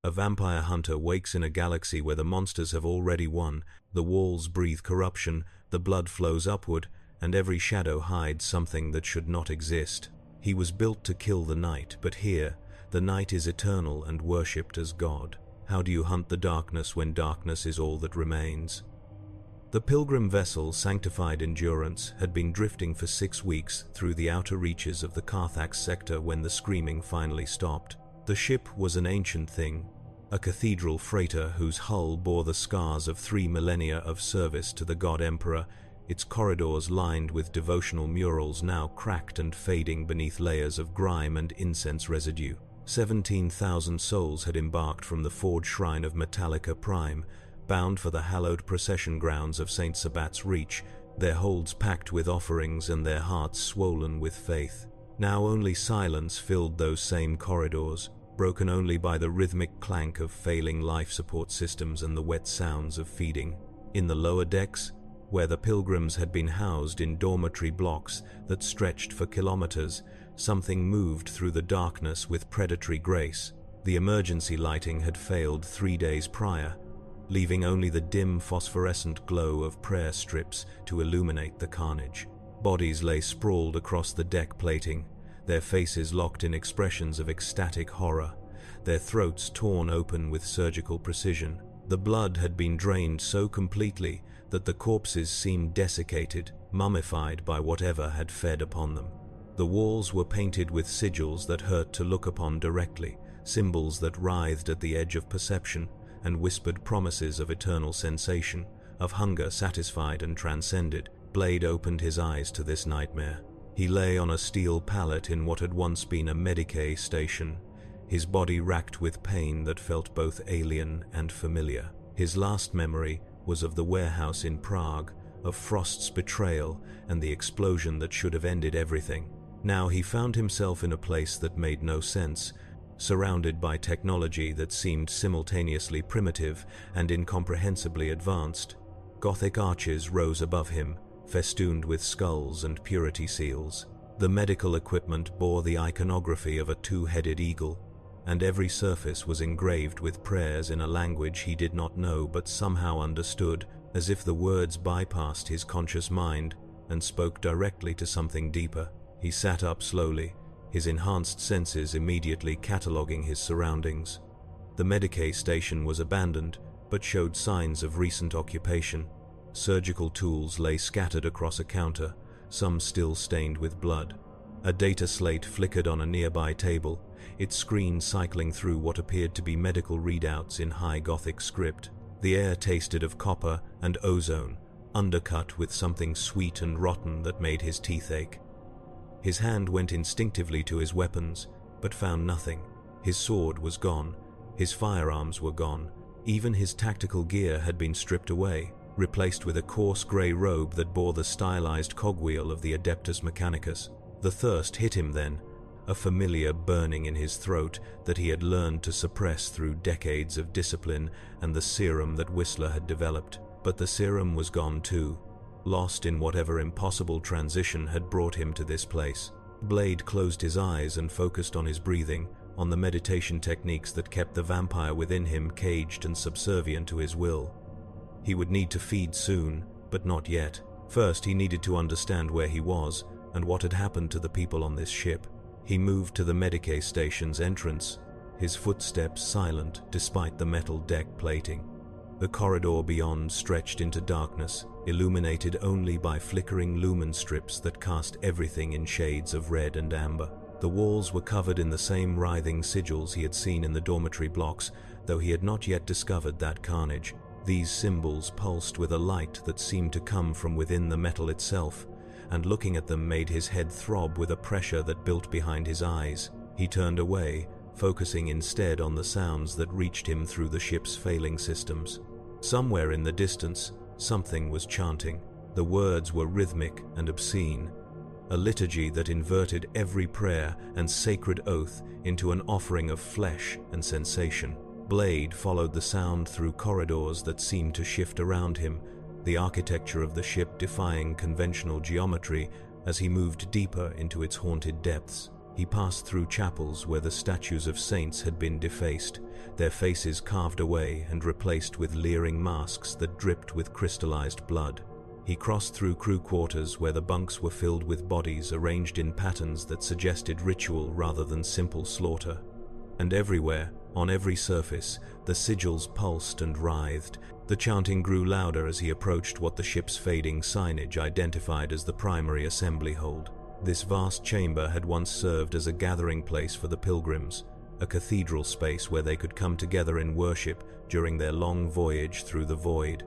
A vampire hunter wakes in a galaxy where the monsters have already won, the walls breathe corruption, the blood flows upward, and every shadow hides something that should not exist. He was built to kill the night, but here, the night is eternal and worshipped as God. How do you hunt the darkness when darkness is all that remains? The pilgrim vessel, Sanctified Endurance, had been drifting for 6 weeks through the outer reaches of the Carthax sector when the screaming finally stopped. The ship was an ancient thing, a cathedral freighter whose hull bore the scars of 3 millennia of service to the God Emperor, its corridors lined with devotional murals now cracked and fading beneath layers of grime and incense residue. 17,000 souls had embarked from the forge shrine of Metallica Prime, bound for the hallowed procession grounds of St. Sabbat's Reach, their holds packed with offerings and their hearts swollen with faith. Now only silence filled those same corridors, broken only by the rhythmic clank of failing life support systems and the wet sounds of feeding. In the lower decks, where the pilgrims had been housed in dormitory blocks that stretched for kilometers, something moved through the darkness with predatory grace. The emergency lighting had failed 3 days prior, leaving only the dim phosphorescent glow of prayer strips to illuminate the carnage. Bodies lay sprawled across the deck plating, their faces locked in expressions of ecstatic horror, their throats torn open with surgical precision. The blood had been drained so completely that the corpses seemed desiccated, mummified by whatever had fed upon them. The walls were painted with sigils that hurt to look upon directly, symbols that writhed at the edge of perception and whispered promises of eternal sensation, of hunger satisfied and transcended. Blade opened his eyes to this nightmare. He lay on a steel pallet in what had once been a Medicae station, his body racked with pain that felt both alien and familiar. His last memory was of the warehouse in Prague, of Frost's betrayal and the explosion that should have ended everything. Now he found himself in a place that made no sense, surrounded by technology that seemed simultaneously primitive and incomprehensibly advanced. Gothic arches rose above him, festooned with skulls and purity seals. The medical equipment bore the iconography of a 2-headed eagle, and every surface was engraved with prayers in a language he did not know but somehow understood, as if the words bypassed his conscious mind and spoke directly to something deeper. He sat up slowly, his enhanced senses immediately cataloging his surroundings. The Medicae station was abandoned, but showed signs of recent occupation. Surgical tools lay scattered across a counter, some still stained with blood. A data slate flickered on a nearby table, its screen cycling through what appeared to be medical readouts in high Gothic script. The air tasted of copper and ozone, undercut with something sweet and rotten that made his teeth ache. His hand went instinctively to his weapons, but found nothing. His sword was gone, his firearms were gone, even his tactical gear had been stripped away, replaced with a coarse grey robe that bore the stylized cogwheel of the Adeptus Mechanicus. The thirst hit him then, a familiar burning in his throat that he had learned to suppress through decades of discipline and the serum that Whistler had developed. But the serum was gone too, lost in whatever impossible transition had brought him to this place. Blade closed his eyes and focused on his breathing, on the meditation techniques that kept the vampire within him caged and subservient to his will. He would need to feed soon, but not yet. First, he needed to understand where he was and what had happened to the people on this ship. He moved to the Medicae station's entrance, his footsteps silent despite the metal deck plating. The corridor beyond stretched into darkness, illuminated only by flickering lumen strips that cast everything in shades of red and amber. The walls were covered in the same writhing sigils he had seen in the dormitory blocks, though he had not yet discovered that carnage. These symbols pulsed with a light that seemed to come from within the metal itself, and looking at them made his head throb with a pressure that built behind his eyes. He turned away, focusing instead on the sounds that reached him through the ship's failing systems. Somewhere in the distance, something was chanting. The words were rhythmic and obscene, a liturgy that inverted every prayer and sacred oath into an offering of flesh and sensation. Blade followed the sound through corridors that seemed to shift around him, the architecture of the ship defying conventional geometry as he moved deeper into its haunted depths. He passed through chapels where the statues of saints had been defaced, their faces carved away and replaced with leering masks that dripped with crystallized blood. He crossed through crew quarters where the bunks were filled with bodies arranged in patterns that suggested ritual rather than simple slaughter. And everywhere, on every surface, the sigils pulsed and writhed. The chanting grew louder as he approached what the ship's fading signage identified as the primary assembly hold. This vast chamber had once served as a gathering place for the pilgrims, a cathedral space where they could come together in worship during their long voyage through the void.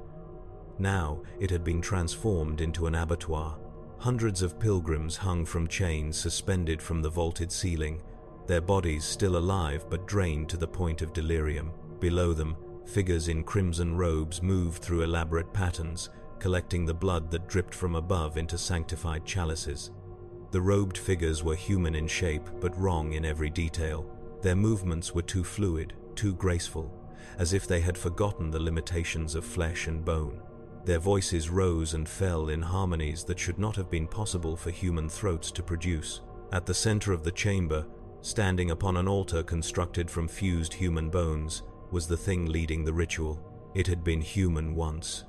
Now it had been transformed into an abattoir. Hundreds of pilgrims hung from chains suspended from the vaulted ceiling, their bodies still alive but drained to the point of delirium. Below them, figures in crimson robes moved through elaborate patterns, collecting the blood that dripped from above into sanctified chalices. The robed figures were human in shape but wrong in every detail. Their movements were too fluid, too graceful, as if they had forgotten the limitations of flesh and bone. Their voices rose and fell in harmonies that should not have been possible for human throats to produce. At the center of the chamber, standing upon an altar constructed from fused human bones, was the thing leading the ritual. It had been human once.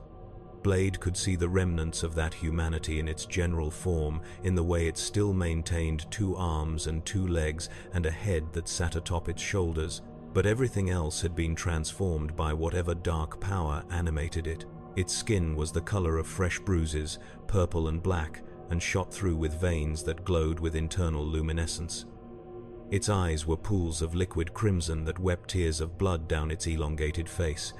Blade could see the remnants of that humanity in its general form, in the way it still maintained 2 arms and 2 legs and a head that sat atop its shoulders, but everything else had been transformed by whatever dark power animated it. Its skin was the color of fresh bruises, purple and black, and shot through with veins that glowed with internal luminescence. Its eyes were pools of liquid crimson that wept tears of blood down its elongated face.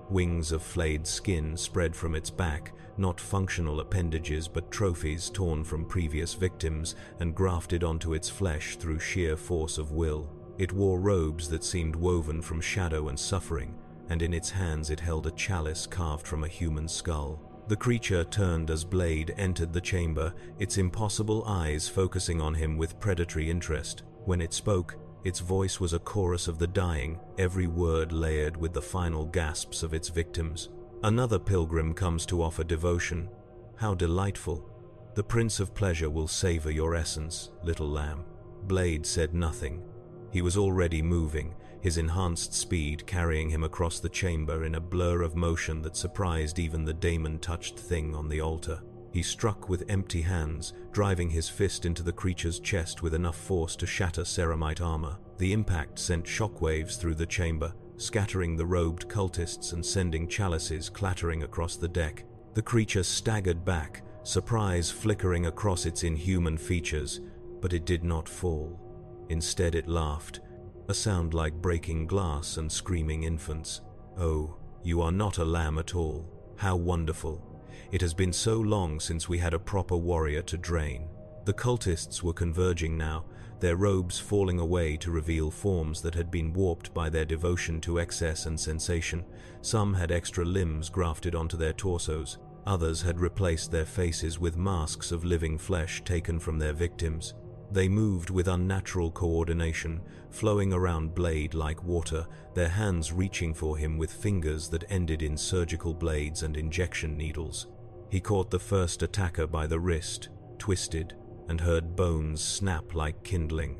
Wings of flayed skin spread from its back, not functional appendages but trophies torn from previous victims and grafted onto its flesh through sheer force of will. It wore robes that seemed woven from shadow and suffering, and in its hands it held a chalice carved from a human skull. The creature turned as Blade entered the chamber, its impossible eyes focusing on him with predatory interest. When it spoke, its voice was a chorus of the dying, every word layered with the final gasps of its victims. Another pilgrim comes to offer devotion. How delightful. The Prince of Pleasure will savor your essence, little lamb. Blade said nothing. He was already moving, his enhanced speed carrying him across the chamber in a blur of motion that surprised even the daemon-touched thing on the altar. He struck with empty hands, driving his fist into the creature's chest with enough force to shatter ceramite armor. The impact sent shockwaves through the chamber, scattering the robed cultists and sending chalices clattering across the deck. The creature staggered back, surprise flickering across its inhuman features, but it did not fall. Instead it laughed, a sound like breaking glass and screaming infants. "Oh, you are not a lamb at all. How wonderful. It has been so long since we had a proper warrior to drain." The cultists were converging now, their robes falling away to reveal forms that had been warped by their devotion to excess and sensation. Some had extra limbs grafted onto their torsos. Others had replaced their faces with masks of living flesh taken from their victims. They moved with unnatural coordination, flowing around Blade like water, their hands reaching for him with fingers that ended in surgical blades and injection needles. He caught the first attacker by the wrist, twisted, and heard bones snap like kindling.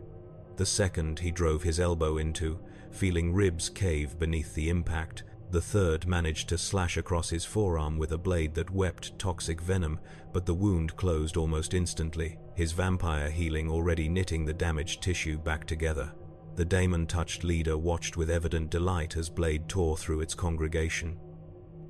The second he drove his elbow into, feeling ribs cave beneath the impact. The third managed to slash across his forearm with a blade that wept toxic venom, but the wound closed almost instantly, his vampire healing already knitting the damaged tissue back together. The daemon-touched leader watched with evident delight as Blade tore through its congregation.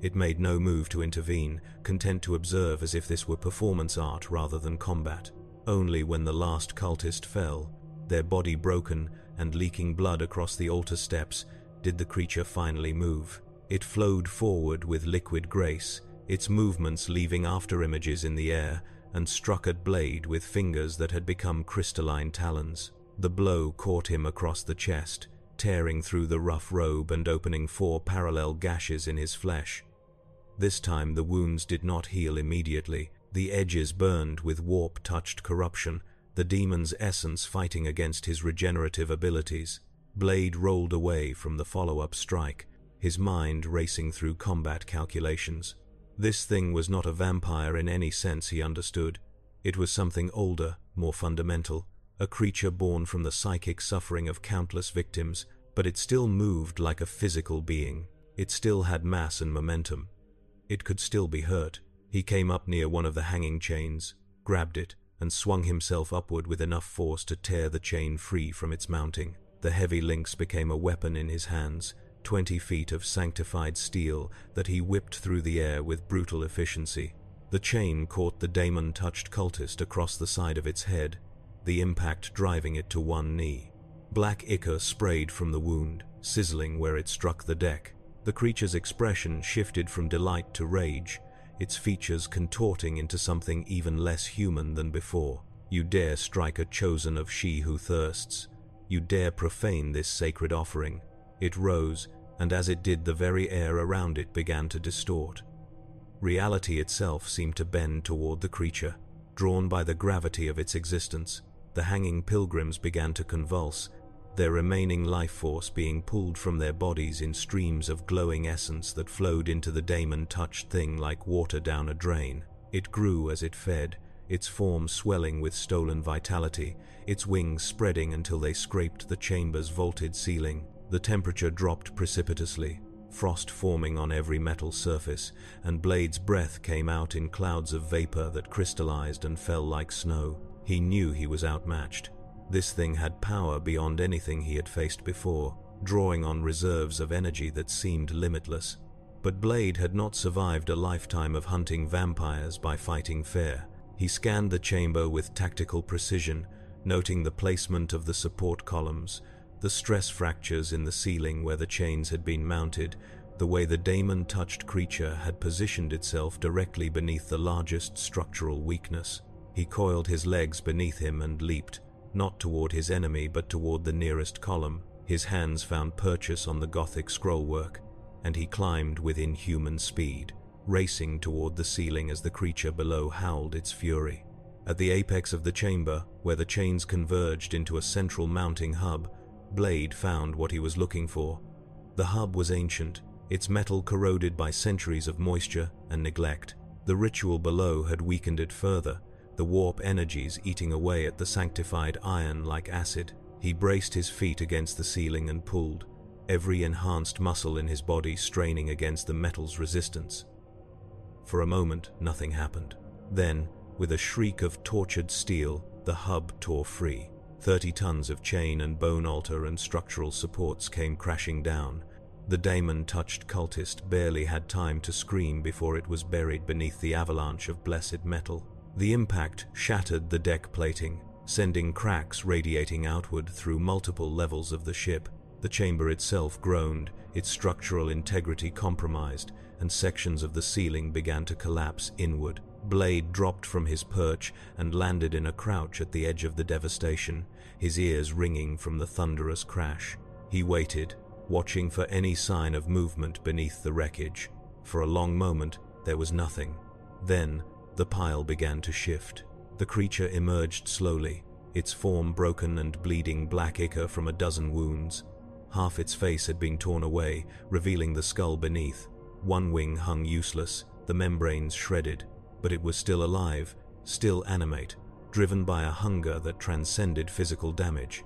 It made no move to intervene, content to observe as if this were performance art rather than combat. Only when the last cultist fell, their body broken and leaking blood across the altar steps, did the creature finally move. It flowed forward with liquid grace, its movements leaving afterimages in the air, and struck at Blade with fingers that had become crystalline talons. The blow caught him across the chest, tearing through the rough robe and opening 4 parallel gashes in his flesh. This time the wounds did not heal immediately. The edges burned with warp-touched corruption, the demon's essence fighting against his regenerative abilities. Blade rolled away from the follow-up strike, his mind racing through combat calculations. This thing was not a vampire in any sense he understood. It was something older, more fundamental, a creature born from the psychic suffering of countless victims, but it still moved like a physical being. It still had mass and momentum. It could still be hurt. He came up near one of the hanging chains, grabbed it, and swung himself upward with enough force to tear the chain free from its mounting. The heavy links became a weapon in his hands, 20 feet of sanctified steel that he whipped through the air with brutal efficiency. The chain caught the demon-touched cultist across the side of its head, the impact driving it to one knee. Black ichor sprayed from the wound, sizzling where it struck the deck. The creature's expression shifted from delight to rage, its features contorting into something even less human than before. You dare strike a chosen of she who thirsts. You dare profane this sacred offering. It rose, and as it did, the very air around it began to distort. Reality itself seemed to bend toward the creature, drawn by the gravity of its existence. The hanging pilgrims began to convulse, their remaining life force being pulled from their bodies in streams of glowing essence that flowed into the demon-touched thing like water down a drain. It grew as it fed, its form swelling with stolen vitality, its wings spreading until they scraped the chamber's vaulted ceiling. The temperature dropped precipitously, frost forming on every metal surface, and Blade's breath came out in clouds of vapor that crystallized and fell like snow. He knew he was outmatched. This thing had power beyond anything he had faced before, drawing on reserves of energy that seemed limitless. But Blade had not survived a lifetime of hunting vampires by fighting fair. He scanned the chamber with tactical precision, noting the placement of the support columns, the stress fractures in the ceiling where the chains had been mounted, the way the demon-touched creature had positioned itself directly beneath the largest structural weakness. He coiled his legs beneath him and leaped, not toward his enemy but toward the nearest column. His hands found purchase on the Gothic scrollwork, and he climbed with inhuman speed, racing toward the ceiling as the creature below howled its fury. At the apex of the chamber, where the chains converged into a central mounting hub, Blade found what he was looking for. The hub was ancient, its metal corroded by centuries of moisture and neglect. The ritual below had weakened it further, the warp energies eating away at the sanctified iron like acid. He braced his feet against the ceiling and pulled, every enhanced muscle in his body straining against the metal's resistance. For a moment, nothing happened. Then, with a shriek of tortured steel, the hub tore free. 30 tons of chain and bone altar and structural supports came crashing down. The demon-touched cultist barely had time to scream before it was buried beneath the avalanche of blessed metal. The impact shattered the deck plating, sending cracks radiating outward through multiple levels of the ship. The chamber itself groaned, its structural integrity compromised, and sections of the ceiling began to collapse inward. Blade dropped from his perch and landed in a crouch at the edge of the devastation, his ears ringing from the thunderous crash. He waited, watching for any sign of movement beneath the wreckage. For a long moment, there was nothing. Then, the pile began to shift. The creature emerged slowly, its form broken and bleeding black ichor from a dozen wounds. Half its face had been torn away, revealing the skull beneath. One wing hung useless, the membranes shredded, but it was still alive, still animate, driven by a hunger that transcended physical damage.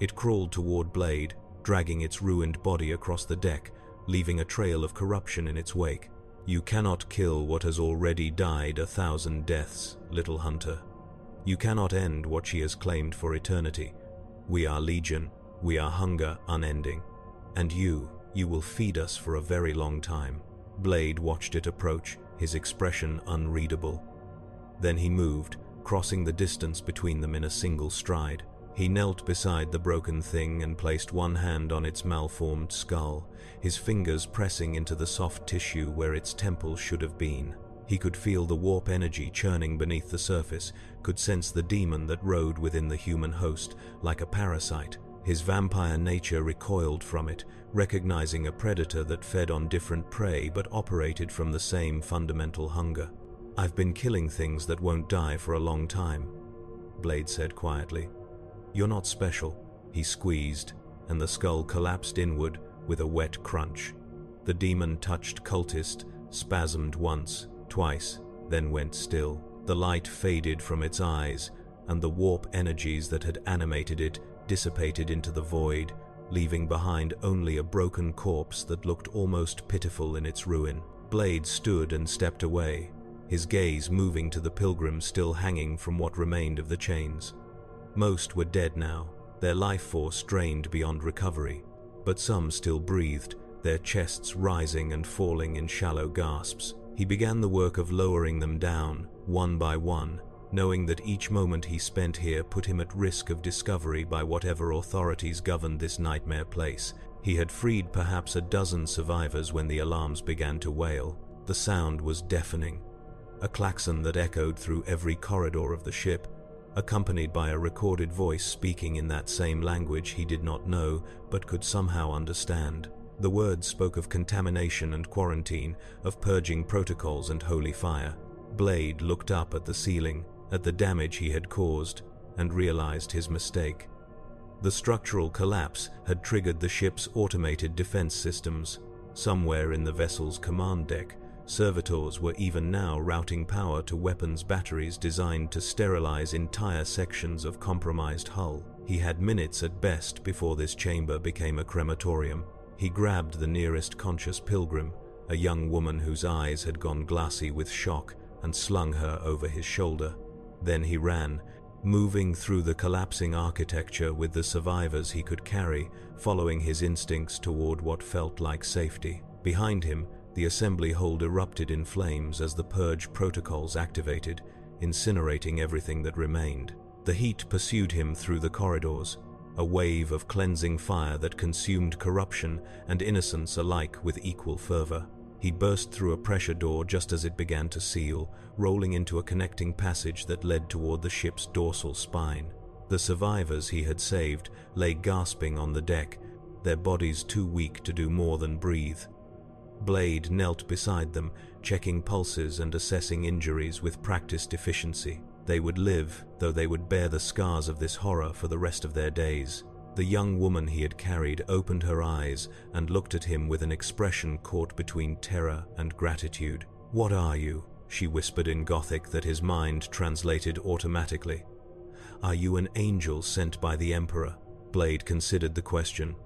It crawled toward Blade, dragging its ruined body across the deck, leaving a trail of corruption in its wake. You cannot kill what has already died 1,000 deaths, little hunter. You cannot end what she has claimed for eternity. We are legion, we are hunger unending. And you will feed us for a very long time. Blade watched it approach, his expression unreadable. Then he moved, crossing the distance between them in a single stride. He knelt beside the broken thing and placed one hand on its malformed skull, his fingers pressing into the soft tissue where its temple should have been. He could feel the warp energy churning beneath the surface, could sense the demon that rode within the human host, like a parasite. His vampire nature recoiled from it, recognizing a predator that fed on different prey but operated from the same fundamental hunger. "I've been killing things that won't die for a long time," Blade said quietly. "You're not special." He squeezed, and the skull collapsed inward with a wet crunch. The demon-touched cultist spasmed once, twice, then went still. The light faded from its eyes, and the warp energies that had animated it dissipated into the void, leaving behind only a broken corpse that looked almost pitiful in its ruin. Blade stood and stepped away, his gaze moving to the pilgrims still hanging from what remained of the chains. Most were dead now, their life force drained beyond recovery, but some still breathed, their chests rising and falling in shallow gasps. He began the work of lowering them down, one by one, knowing that each moment he spent here put him at risk of discovery by whatever authorities governed this nightmare place. He had freed perhaps a dozen survivors when the alarms began to wail. The sound was deafening, a klaxon that echoed through every corridor of the ship, accompanied by a recorded voice speaking in that same language he did not know but could somehow understand. The words spoke of contamination and quarantine, of purging protocols and holy fire. Blade looked up at the ceiling, at the damage he had caused, and realized his mistake. The structural collapse had triggered the ship's automated defense systems. Somewhere in the vessel's command deck, servitors were even now routing power to weapons batteries designed to sterilize entire sections of compromised hull. He had minutes at best before this chamber became a crematorium. He grabbed the nearest conscious pilgrim, a young woman whose eyes had gone glassy with shock, and slung her over his shoulder. Then he ran, moving through the collapsing architecture with the survivors he could carry, following his instincts toward what felt like safety. Behind him, the assembly hold erupted in flames as the purge protocols activated, incinerating everything that remained. The heat pursued him through the corridors, a wave of cleansing fire that consumed corruption and innocence alike with equal fervor. He burst through a pressure door just as it began to seal, rolling into a connecting passage that led toward the ship's dorsal spine. The survivors he had saved lay gasping on the deck, their bodies too weak to do more than breathe. Blade knelt beside them, checking pulses and assessing injuries with practiced efficiency. They would live, though they would bear the scars of this horror for the rest of their days. The young woman he had carried opened her eyes and looked at him with an expression caught between terror and gratitude. "What are you?" she whispered in Gothic that his mind translated automatically. "Are you an angel sent by the Emperor?" Blade considered the question.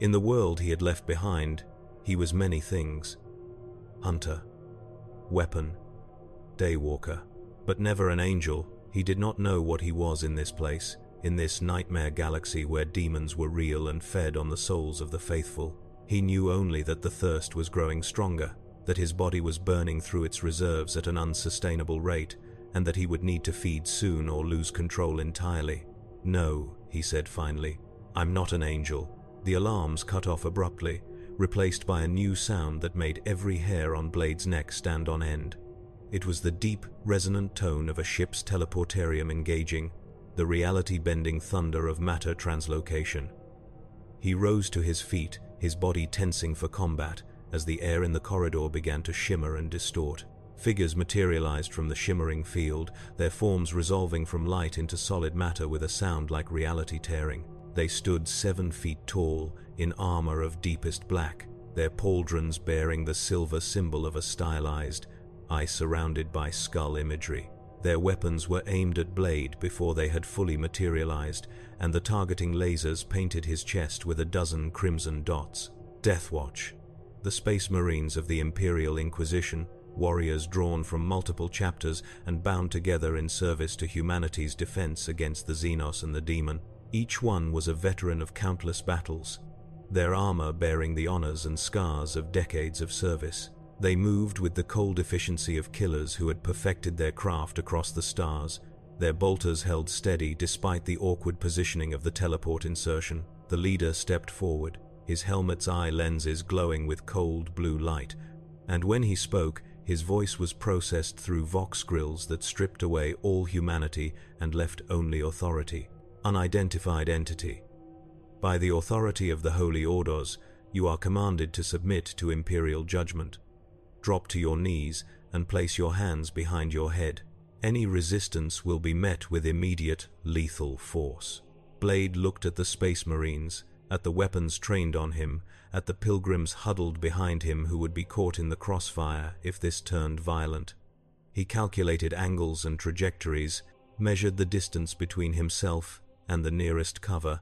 In the world he had left behind, he was many things. Hunter, weapon, daywalker, but never an angel. He did not know what he was in this place, in this nightmare galaxy where demons were real and fed on the souls of the faithful. He knew only that the thirst was growing stronger, that his body was burning through its reserves at an unsustainable rate, and that he would need to feed soon or lose control entirely. "No," he said finally, "I'm not an angel." The alarms cut off abruptly, replaced by a new sound that made every hair on Blade's neck stand on end. It was the deep, resonant tone of a ship's teleportarium engaging, the reality-bending thunder of matter translocation. He rose to his feet, his body tensing for combat, as the air in the corridor began to shimmer and distort. Figures materialized from the shimmering field, their forms resolving from light into solid matter with a sound like reality tearing. They stood 7 feet tall, in armor of deepest black, their pauldrons bearing the silver symbol of a stylized eye surrounded by skull imagery. Their weapons were aimed at Blade before they had fully materialized, and the targeting lasers painted his chest with a dozen crimson dots. Deathwatch, the Space Marines of the Imperial Inquisition, warriors drawn from multiple chapters and bound together in service to humanity's defense against the Xenos and the Demon. Each one was a veteran of countless battles, their armor bearing the honors and scars of decades of service. They moved with the cold efficiency of killers who had perfected their craft across the stars. Their bolters held steady despite the awkward positioning of the teleport insertion. The leader stepped forward, his helmet's eye lenses glowing with cold blue light, and when he spoke, his voice was processed through vox grills that stripped away all humanity and left only authority. Unidentified entity. By the authority of the Holy Orders, you are commanded to submit to Imperial judgment. Drop to your knees and place your hands behind your head. Any resistance will be met with immediate, lethal force. Blade looked at the Space Marines, at the weapons trained on him, at the pilgrims huddled behind him who would be caught in the crossfire if this turned violent. He calculated angles and trajectories, measured the distance between himself and the nearest cover,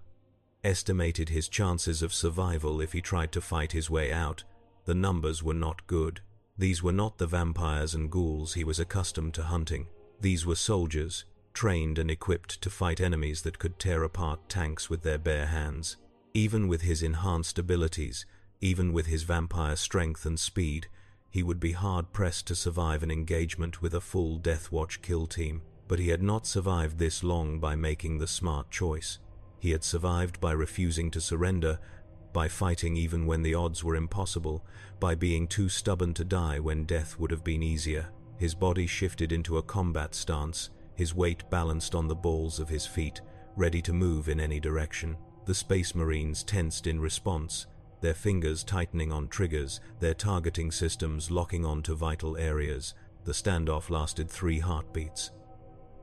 estimated his chances of survival if he tried to fight his way out. The numbers were not good. These were not the vampires and ghouls he was accustomed to hunting. These were soldiers, trained and equipped to fight enemies that could tear apart tanks with their bare hands. Even with his enhanced abilities, even with his vampire strength and speed, he would be hard-pressed to survive an engagement with a full Death Watch kill team. But he had not survived this long by making the smart choice. He had survived by refusing to surrender, by fighting even when the odds were impossible, by being too stubborn to die when death would have been easier. His body shifted into a combat stance, his weight balanced on the balls of his feet, ready to move in any direction. The Space Marines tensed in response, their fingers tightening on triggers, their targeting systems locking onto vital areas. The standoff lasted 3 heartbeats.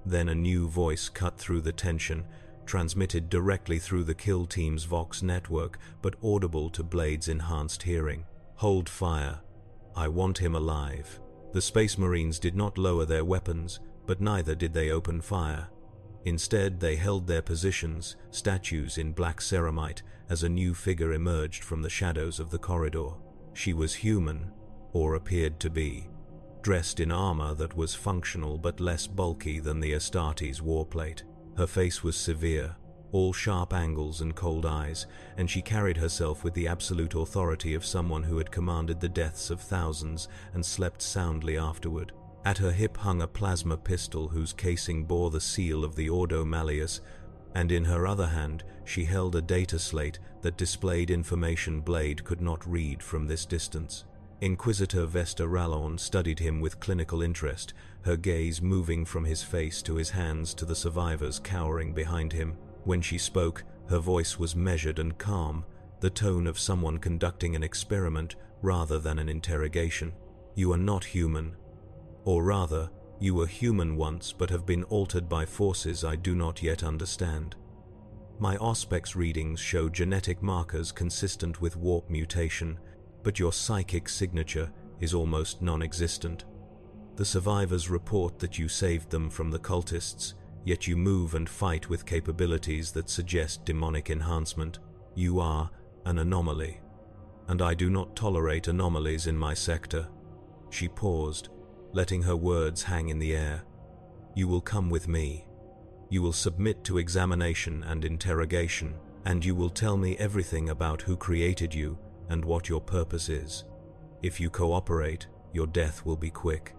Then a new voice cut through the tension, transmitted directly through the kill team's Vox network, but audible to Blade's enhanced hearing. "Hold fire. I want him alive." The Space Marines did not lower their weapons, but neither did they open fire. Instead, they held their positions, statues in black ceramite, as a new figure emerged from the shadows of the corridor. She was human, or appeared to be, dressed in armor that was functional but less bulky than the Astartes warplate. Her face was severe, all sharp angles and cold eyes, and she carried herself with the absolute authority of someone who had commanded the deaths of thousands and slept soundly afterward. At her hip hung a plasma pistol whose casing bore the seal of the Ordo Malleus, and in her other hand she held a data slate that displayed information Blade could not read from this distance. Inquisitor Vesta Rallorn studied him with clinical interest, her gaze moving from his face to his hands to the survivors cowering behind him. When she spoke, her voice was measured and calm, the tone of someone conducting an experiment rather than an interrogation. "You are not human. Or rather, you were human once but have been altered by forces I do not yet understand. My Auspex readings show genetic markers consistent with warp mutation, but your psychic signature is almost non-existent. The survivors report that you saved them from the cultists, yet you move and fight with capabilities that suggest demonic enhancement. You are an anomaly, and I do not tolerate anomalies in my sector." She paused, letting her words hang in the air. "You will come with me. You will submit to examination and interrogation, and you will tell me everything about who created you and what your purpose is. If you cooperate, your death will be quick.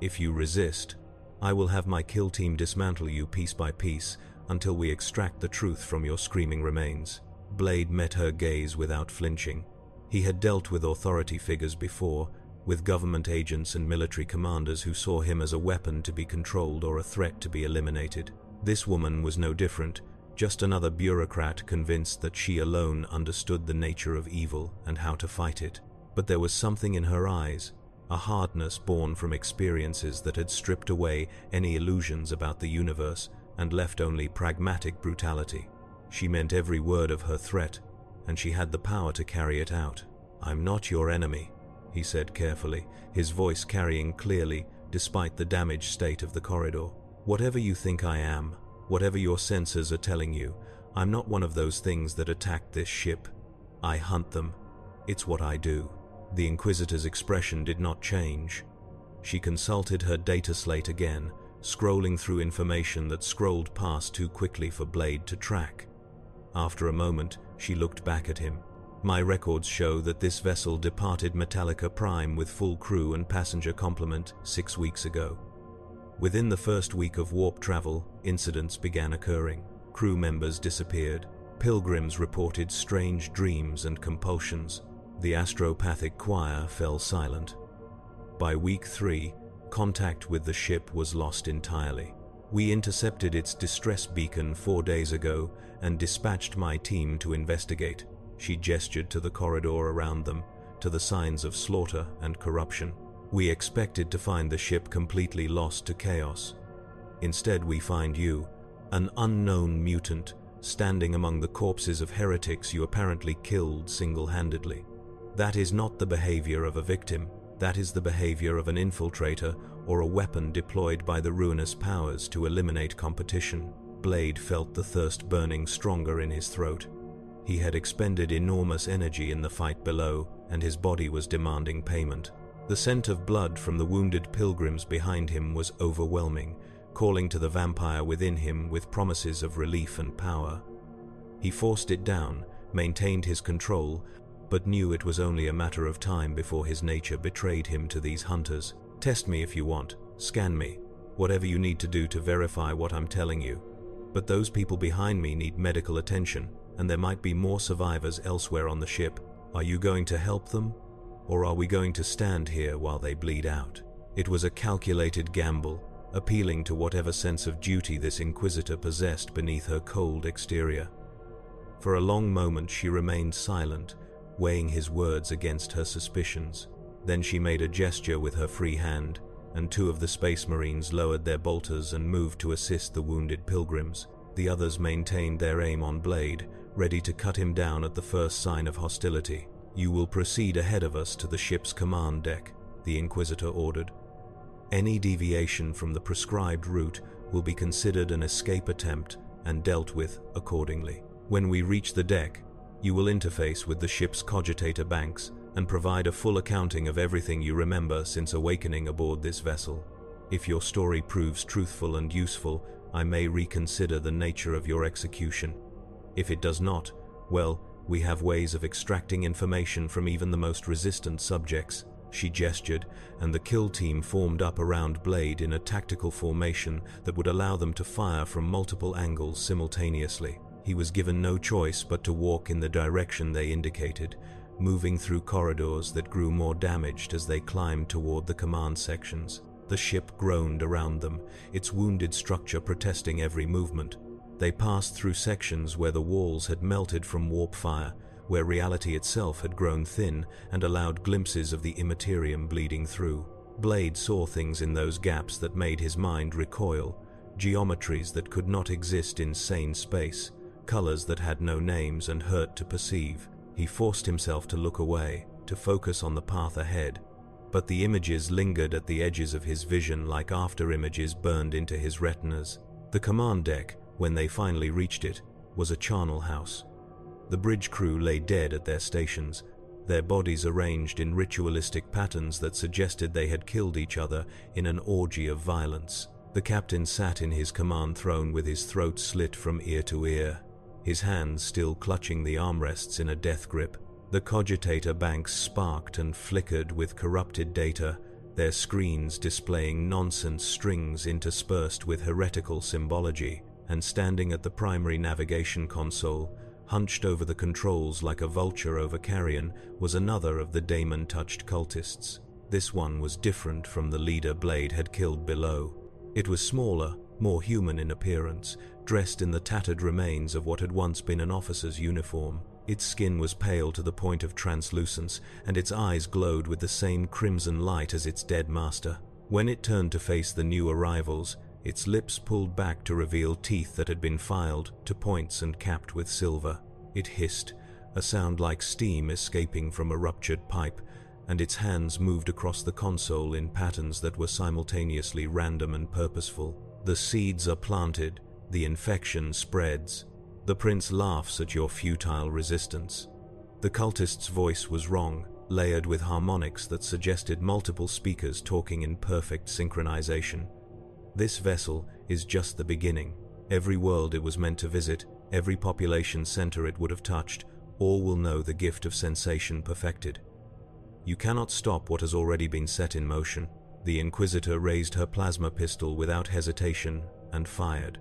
If you resist, I will have my kill team dismantle you piece by piece until we extract the truth from your screaming remains." Blade met her gaze without flinching. He had dealt with authority figures before, with government agents and military commanders who saw him as a weapon to be controlled or a threat to be eliminated. This woman was no different, just another bureaucrat convinced that she alone understood the nature of evil and how to fight it. But there was something in her eyes, a hardness born from experiences that had stripped away any illusions about the universe and left only pragmatic brutality. She meant every word of her threat, and she had the power to carry it out. "I'm not your enemy," he said carefully, his voice carrying clearly despite the damaged state of the corridor. "Whatever you think I am, whatever your sensors are telling you, I'm not one of those things that attacked this ship. I hunt them. It's what I do." The Inquisitor's expression did not change. She consulted her data slate again, scrolling through information that scrolled past too quickly for Blade to track. After a moment, she looked back at him. "My records show that this vessel departed Metallica Prime with full crew and passenger complement 6 weeks ago. Within the first week of warp travel, incidents began occurring. Crew members disappeared. Pilgrims reported strange dreams and compulsions. The astropathic choir fell silent. By week 3, contact with the ship was lost entirely. We intercepted its distress beacon 4 days ago and dispatched my team to investigate." She gestured to the corridor around them, to the signs of slaughter and corruption. "We expected to find the ship completely lost to chaos. Instead, we find you, an unknown mutant, standing among the corpses of heretics you apparently killed single-handedly. That is not the behavior of a victim. That is the behavior of an infiltrator or a weapon deployed by the ruinous powers to eliminate competition. Blade felt the thirst burning stronger in his throat. He had expended enormous energy in the fight below, and his body was demanding payment. The scent of blood from the wounded pilgrims behind him was overwhelming, calling to the vampire within him with promises of relief and power. He forced it down, maintained his control, but knew it was only a matter of time before his nature betrayed him to these hunters. Test me if you want, scan me, whatever you need to do to verify what I'm telling you. But those people behind me need medical attention, and there might be more survivors elsewhere on the ship. Are you going to help them? Or are we going to stand here while they bleed out? It was a calculated gamble, appealing to whatever sense of duty this inquisitor possessed beneath her cold exterior. For a long moment she remained silent, weighing his words against her suspicions. Then she made a gesture with her free hand, and two of the Space Marines lowered their bolters and moved to assist the wounded pilgrims. The others maintained their aim on Blade, ready to cut him down at the first sign of hostility. "You will proceed ahead of us to the ship's command deck," the Inquisitor ordered. "Any deviation from the prescribed route will be considered an escape attempt and dealt with accordingly. When we reach the deck, you will interface with the ship's cogitator banks and provide a full accounting of everything you remember since awakening aboard this vessel. If your story proves truthful and useful, I may reconsider the nature of your execution. If it does not, well, we have ways of extracting information from even the most resistant subjects." She gestured, and the kill team formed up around Blade in a tactical formation that would allow them to fire from multiple angles simultaneously. He was given no choice but to walk in the direction they indicated, moving through corridors that grew more damaged as they climbed toward the command sections. The ship groaned around them, its wounded structure protesting every movement. They passed through sections where the walls had melted from warp fire, where reality itself had grown thin and allowed glimpses of the Imperium bleeding through. Blade saw things in those gaps that made his mind recoil, geometries that could not exist in sane space, colors that had no names and hurt to perceive. He forced himself to look away, to focus on the path ahead, but the images lingered at the edges of his vision like after-images burned into his retinas. The command deck, when they finally reached it, was a charnel house. The bridge crew lay dead at their stations, their bodies arranged in ritualistic patterns that suggested they had killed each other in an orgy of violence. The captain sat in his command throne with his throat slit from ear to ear, his hands still clutching the armrests in a death grip. The cogitator banks sparked and flickered with corrupted data, their screens displaying nonsense strings interspersed with heretical symbology, and standing at the primary navigation console, hunched over the controls like a vulture over carrion, was another of the daemon-touched cultists. This one was different from the leader Blade had killed below. It was smaller, more human in appearance, dressed in the tattered remains of what had once been an officer's uniform. Its skin was pale to the point of translucence, and its eyes glowed with the same crimson light as its dead master. When it turned to face the new arrivals, its lips pulled back to reveal teeth that had been filed to points and capped with silver. It hissed, a sound like steam escaping from a ruptured pipe, and its hands moved across the console in patterns that were simultaneously random and purposeful. "The seeds are planted, the infection spreads. The prince laughs at your futile resistance." The cultist's voice was wrong, layered with harmonics that suggested multiple speakers talking in perfect synchronization. "This vessel is just the beginning. Every world it was meant to visit, every population center it would have touched, all will know the gift of sensation perfected. You cannot stop what has already been set in motion." The Inquisitor raised her plasma pistol without hesitation and fired.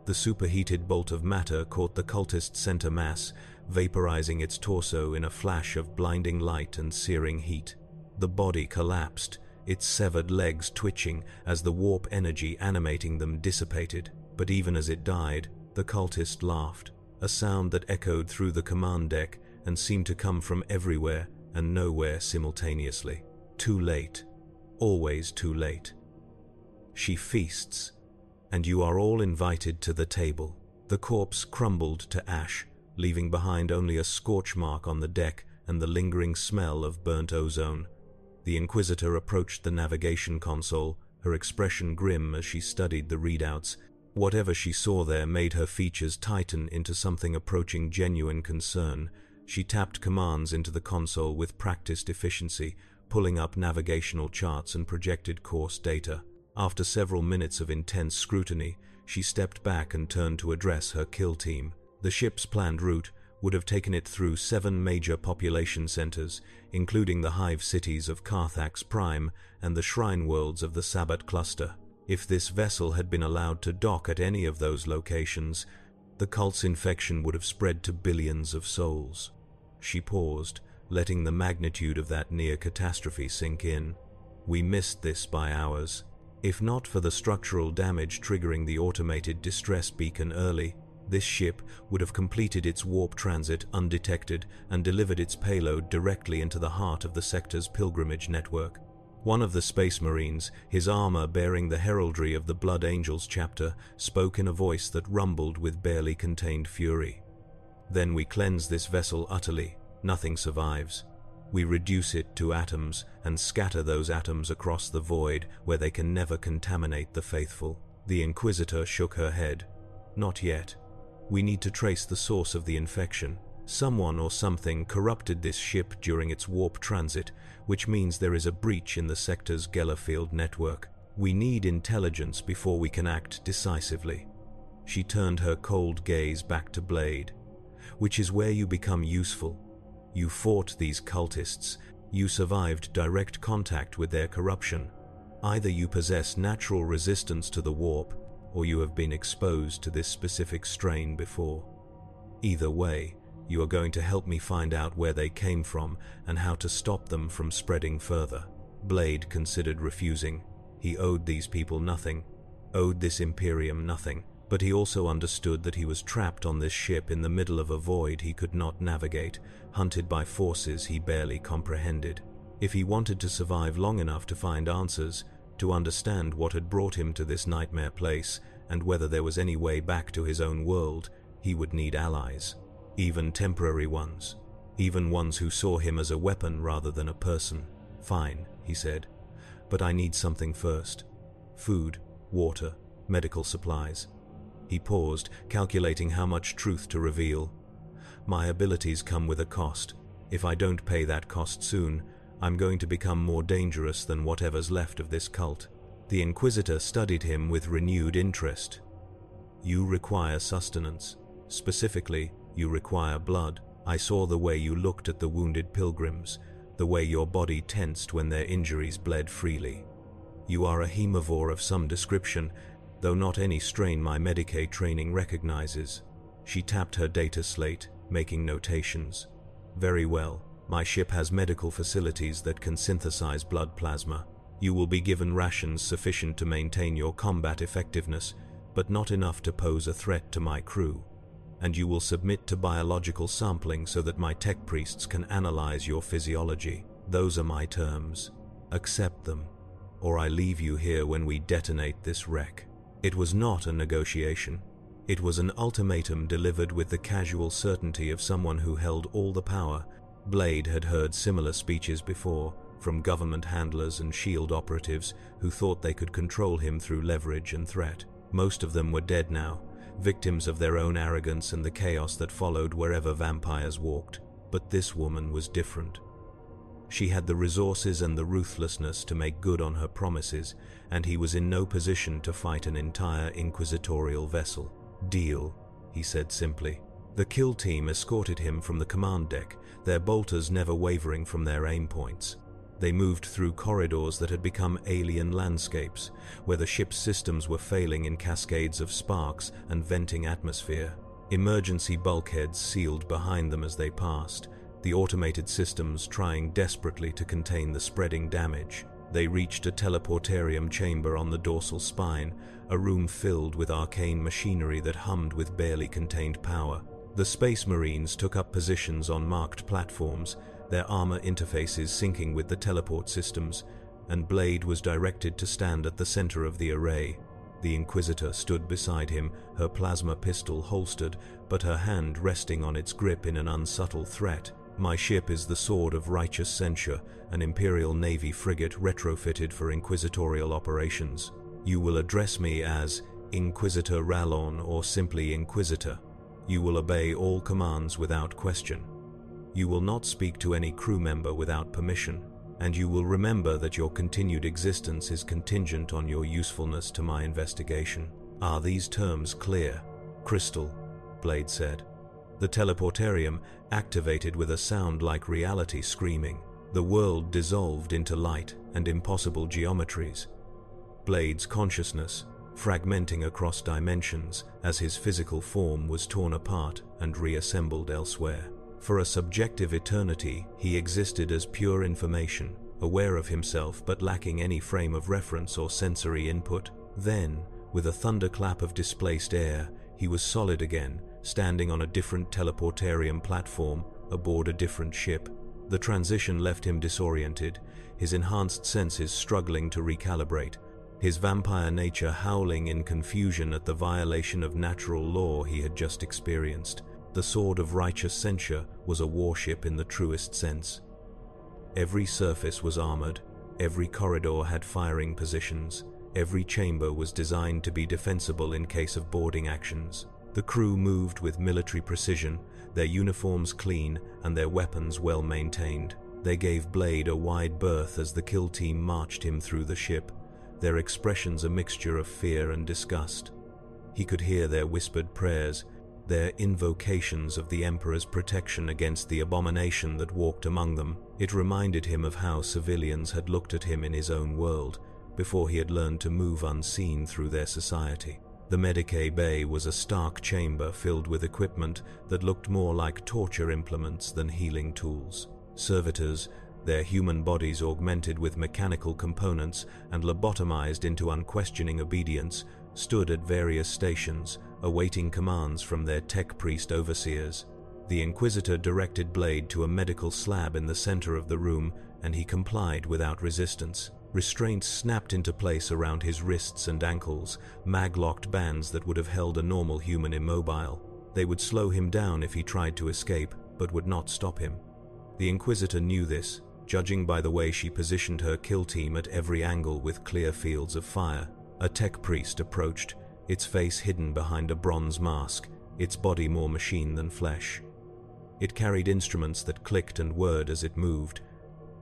The superheated bolt of matter caught the cultist's center mass, vaporizing its torso in a flash of blinding light and searing heat. The body collapsed, its severed legs twitching as the warp energy animating them dissipated. But even as it died, the cultist laughed, a sound that echoed through the command deck and seemed to come from everywhere and nowhere simultaneously. Too late. Always too late. She feasts, and you are all invited to the table. The corpse crumbled to ash, leaving behind only a scorch mark on the deck and the lingering smell of burnt ozone. The Inquisitor approached the navigation console, her expression grim as she studied the readouts. Whatever she saw there made her features tighten into something approaching genuine concern. She tapped commands into the console with practiced efficiency, pulling up navigational charts and projected course data. After several minutes of intense scrutiny, she stepped back and turned to address her kill team. The ship's planned route would have taken it through 7 major population centers, including the hive cities of Carthax Prime and the shrine worlds of the Sabbat cluster. If this vessel had been allowed to dock at any of those locations, the cult's infection would have spread to billions of souls. She paused, letting the magnitude of that near catastrophe sink in. We missed this by hours. If not for the structural damage triggering the automated distress beacon early, this ship would have completed its warp transit undetected and delivered its payload directly into the heart of the sector's pilgrimage network. One of the Space Marines, his armor bearing the heraldry of the Blood Angels chapter, spoke in a voice that rumbled with barely contained fury. Then we cleanse this vessel utterly. Nothing survives. We reduce it to atoms and scatter those atoms across the void where they can never contaminate the faithful. The Inquisitor shook her head. Not yet. We need to trace the source of the infection. Someone or something corrupted this ship during its warp transit, which means there is a breach in the sector's Gellerfield network. We need intelligence before we can act decisively. She turned her cold gaze back to Blade. Which is where you become useful. You fought these cultists. You survived direct contact with their corruption. Either you possess natural resistance to the warp, or you have been exposed to this specific strain before. Either way, you are going to help me find out where they came from and how to stop them from spreading further. Blade considered refusing. He owed these people nothing, owed this Imperium nothing, but he also understood that he was trapped on this ship in the middle of a void he could not navigate, hunted by forces he barely comprehended. If he wanted to survive long enough to find answers, to understand what had brought him to this nightmare place, and whether there was any way back to his own world, he would need allies. Even temporary ones. Even ones who saw him as a weapon rather than a person. Fine, he said. But I need something first. Food, water, medical supplies. He paused, calculating how much truth to reveal. My abilities come with a cost. If I don't pay that cost soon, I'm going to become more dangerous than whatever's left of this cult. The Inquisitor studied him with renewed interest. You require sustenance. Specifically, you require blood. I saw the way you looked at the wounded pilgrims, the way your body tensed when their injuries bled freely. You are a hemivore of some description, though not any strain my Medicae training recognizes. She tapped her data slate, making notations. Very well. My ship has medical facilities that can synthesize blood plasma. You will be given rations sufficient to maintain your combat effectiveness, but not enough to pose a threat to my crew. And you will submit to biological sampling so that my tech priests can analyze your physiology. Those are my terms. Accept them, or I leave you here when we detonate this wreck. It was not a negotiation. It was an ultimatum delivered with the casual certainty of someone who held all the power. Blade had heard similar speeches before, from government handlers and SHIELD operatives who thought they could control him through leverage and threat. Most of them were dead now, victims of their own arrogance and the chaos that followed wherever vampires walked. But this woman was different. She had the resources and the ruthlessness to make good on her promises, and he was in no position to fight an entire inquisitorial vessel. Deal, he said simply. The kill team escorted him from the command deck, their bolters never wavering from their aim points. They moved through corridors that had become alien landscapes, where the ship's systems were failing in cascades of sparks and venting atmosphere. Emergency bulkheads sealed behind them as they passed, the automated systems trying desperately to contain the spreading damage. They reached a teleportarium chamber on the dorsal spine, a room filled with arcane machinery that hummed with barely contained power. The Space Marines took up positions on marked platforms, their armor interfaces syncing with the teleport systems, and Blade was directed to stand at the center of the array. The Inquisitor stood beside him, her plasma pistol holstered, but her hand resting on its grip in an unsubtle threat. My ship is the Sword of Righteous Censure, an Imperial Navy frigate retrofitted for inquisitorial operations. You will address me as Inquisitor Rallon or simply Inquisitor. You will obey all commands without question. You will not speak to any crew member without permission, and you will remember that your continued existence is contingent on your usefulness to my investigation. Are these terms clear? Crystal, Blade said. The teleportarium activated with a sound like reality screaming. The world dissolved into light and impossible geometries. Blade's consciousness fragmenting across dimensions as his physical form was torn apart and reassembled elsewhere. For a subjective eternity, he existed as pure information, aware of himself but lacking any frame of reference or sensory input. Then, with a thunderclap of displaced air, he was solid again, standing on a different teleportarium platform aboard a different ship. The transition left him disoriented, his enhanced senses struggling to recalibrate, his vampire nature howling in confusion at the violation of natural law he had just experienced. The Sword of Righteous Censure was a warship in the truest sense. Every surface was armored, every corridor had firing positions, every chamber was designed to be defensible in case of boarding actions. The crew moved with military precision, their uniforms clean and their weapons well maintained. They gave Blade a wide berth as the kill team marched him through the ship, their expressions a mixture of fear and disgust. He could hear their whispered prayers, their invocations of the Emperor's protection against the abomination that walked among them. It reminded him of how civilians had looked at him in his own world, before he had learned to move unseen through their society. The Medicae Bay was a stark chamber filled with equipment that looked more like torture implements than healing tools. Servitors, their human bodies augmented with mechanical components and lobotomized into unquestioning obedience, stood at various stations, awaiting commands from their tech priest overseers. The Inquisitor directed Blade to a medical slab in the center of the room, and he complied without resistance. Restraints snapped into place around his wrists and ankles, mag-locked bands that would have held a normal human immobile. They would slow him down if he tried to escape, but would not stop him. The Inquisitor knew this, judging by the way she positioned her kill team at every angle with clear fields of fire. A tech priest approached, its face hidden behind a bronze mask, its body more machine than flesh. It carried instruments that clicked and whirred as it moved,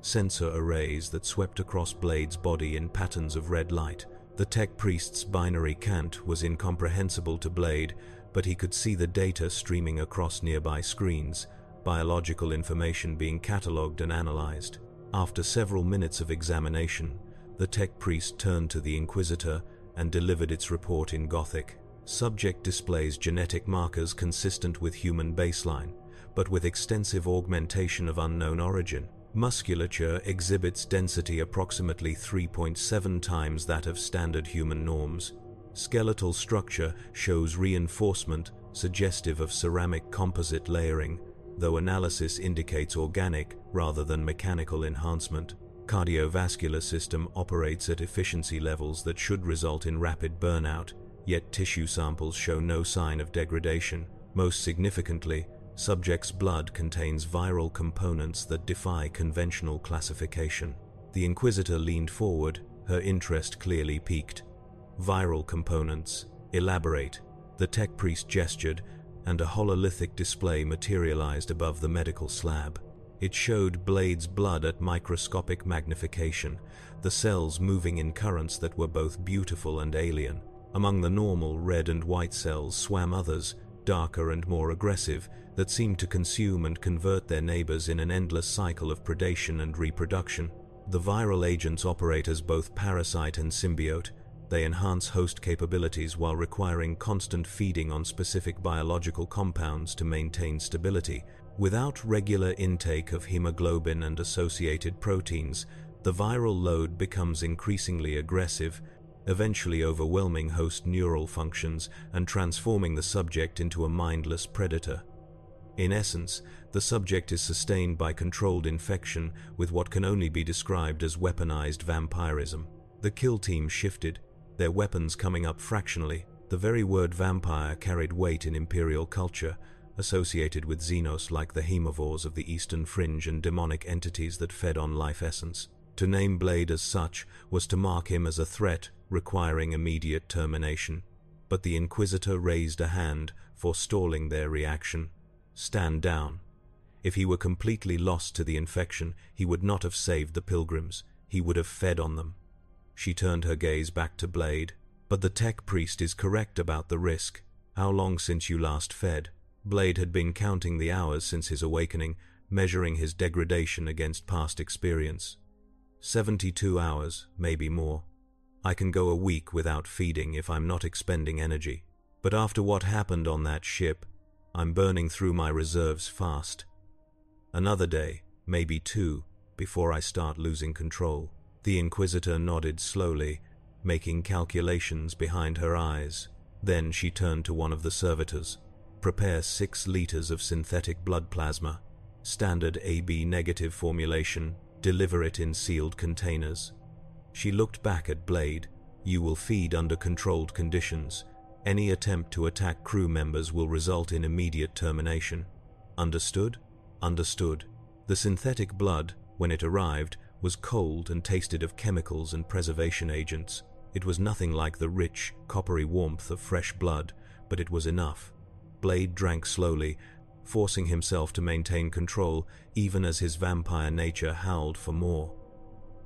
sensor arrays that swept across Blade's body in patterns of red light. The tech priest's binary cant was incomprehensible to Blade, but he could see the data streaming across nearby screens, biological information being catalogued and analyzed. After several minutes of examination, the tech priest turned to the Inquisitor and delivered its report in Gothic. Subject displays genetic markers consistent with human baseline, but with extensive augmentation of unknown origin. Musculature exhibits density approximately 3.7 times that of standard human norms. Skeletal structure shows reinforcement suggestive of ceramic composite layering, though analysis indicates organic rather than mechanical enhancement. Cardiovascular system operates at efficiency levels that should result in rapid burnout, yet tissue samples show no sign of degradation. Most significantly, subject's blood contains viral components that defy conventional classification. The Inquisitor leaned forward, her interest clearly piqued. Viral components. Elaborate. The tech priest gestured, and a hololithic display materialized above the medical slab. It showed Blade's blood at microscopic magnification, the cells moving in currents that were both beautiful and alien. Among the normal red and white cells swam others, darker and more aggressive, that seemed to consume and convert their neighbors in an endless cycle of predation and reproduction. The viral agents operate as both parasite and symbiote. They enhance host capabilities while requiring constant feeding on specific biological compounds to maintain stability. Without regular intake of hemoglobin and associated proteins, the viral load becomes increasingly aggressive, eventually overwhelming host neural functions and transforming the subject into a mindless predator. In essence, the subject is sustained by controlled infection with what can only be described as weaponized vampirism. The kill team shifted, their weapons coming up fractionally. The very word vampire carried weight in Imperial culture, associated with Xenos like the hemovores of the Eastern Fringe and demonic entities that fed on life essence. To name Blade as such was to mark him as a threat requiring immediate termination. But the Inquisitor raised a hand, forestalling their reaction. Stand down. If he were completely lost to the infection, he would not have saved the pilgrims. He would have fed on them. She turned her gaze back to Blade. But the tech priest is correct about the risk. How long since you last fed? Blade had been counting the hours since his awakening, measuring his degradation against past experience. 72 hours, maybe more. I can go a week without feeding if I'm not expending energy. But after what happened on that ship, I'm burning through my reserves fast. Another day, maybe 2, before I start losing control. The Inquisitor nodded slowly, making calculations behind her eyes. Then she turned to one of the servitors. Prepare 6 liters of synthetic blood plasma. Standard AB negative formulation. Deliver it in sealed containers. She looked back at Blade. You will feed under controlled conditions. Any attempt to attack crew members will result in immediate termination. Understood? Understood. The synthetic blood, when it arrived, was cold and tasted of chemicals and preservation agents. It was nothing like the rich, coppery warmth of fresh blood, but it was enough. Blade drank slowly, forcing himself to maintain control even as his vampire nature howled for more.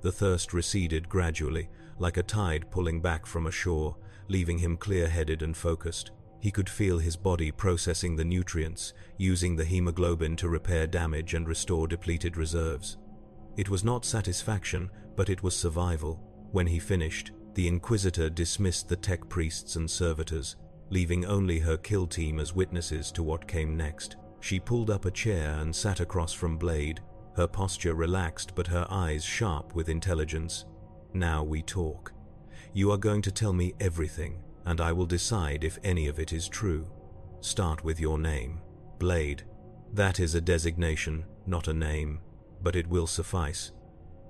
The thirst receded gradually, like a tide pulling back from a shore, leaving him clear-headed and focused. He could feel his body processing the nutrients, using the hemoglobin to repair damage and restore depleted reserves. It was not satisfaction, but it was survival. When he finished, the Inquisitor dismissed the tech priests and servitors, leaving only her kill team as witnesses to what came next. She pulled up a chair and sat across from Blade, her posture relaxed but her eyes sharp with intelligence. Now we talk. You are going to tell me everything, and I will decide if any of it is true. Start with your name. Blade. That is a designation, not a name, but it will suffice.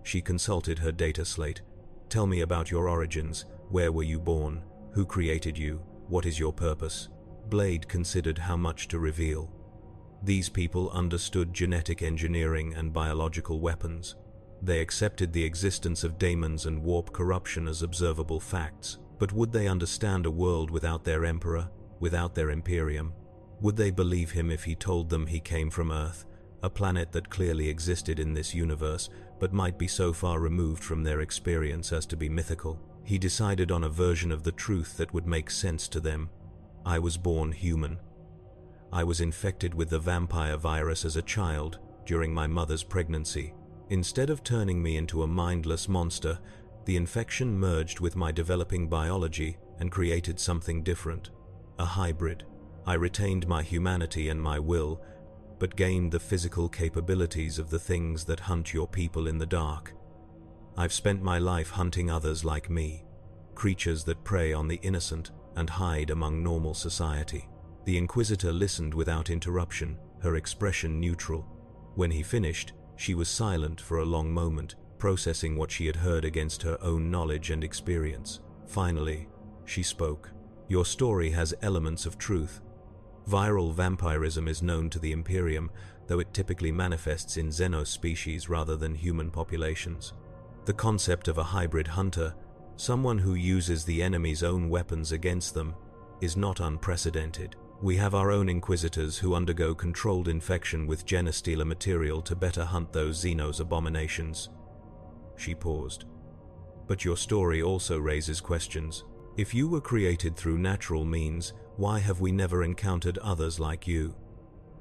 She consulted her data slate. Tell me about your origins. Where were you born? Who created you? What is your purpose? Blade considered how much to reveal. These people understood genetic engineering and biological weapons. They accepted the existence of daemons and warp corruption as observable facts. But would they understand a world without their emperor, without their Imperium? Would they believe him if he told them he came from Earth, a planet that clearly existed in this universe, but might be so far removed from their experience as to be mythical? He decided on a version of the truth that would make sense to them. I was born human. I was infected with the vampire virus as a child during my mother's pregnancy. Instead of turning me into a mindless monster, the infection merged with my developing biology and created something different. A hybrid. I retained my humanity and my will, but gained the physical capabilities of the things that hunt your people in the dark. I've spent my life hunting others like me, creatures that prey on the innocent and hide among normal society. The Inquisitor listened without interruption, her expression neutral. When he finished, she was silent for a long moment, processing what she had heard against her own knowledge and experience. Finally, she spoke. Your story has elements of truth. Viral vampirism is known to the Imperium, though it typically manifests in Xenos species rather than human populations. The concept of a hybrid hunter, someone who uses the enemy's own weapons against them, is not unprecedented. We have our own Inquisitors who undergo controlled infection with genestealer material to better hunt those Xenos abominations. She paused. But your story also raises questions. If you were created through natural means, why have we never encountered others like you?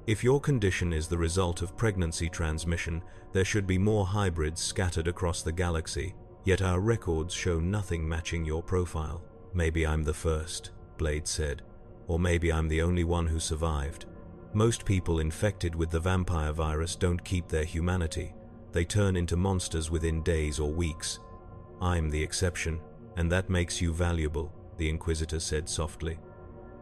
If your condition is the result of pregnancy transmission, there should be more hybrids scattered across the galaxy, yet our records show nothing matching your profile. Maybe I'm the first, Blade said. Or maybe I'm the only one who survived. Most people infected with the vampire virus don't keep their humanity. They turn into monsters within days or weeks. I'm the exception, and that makes you valuable, the Inquisitor said softly.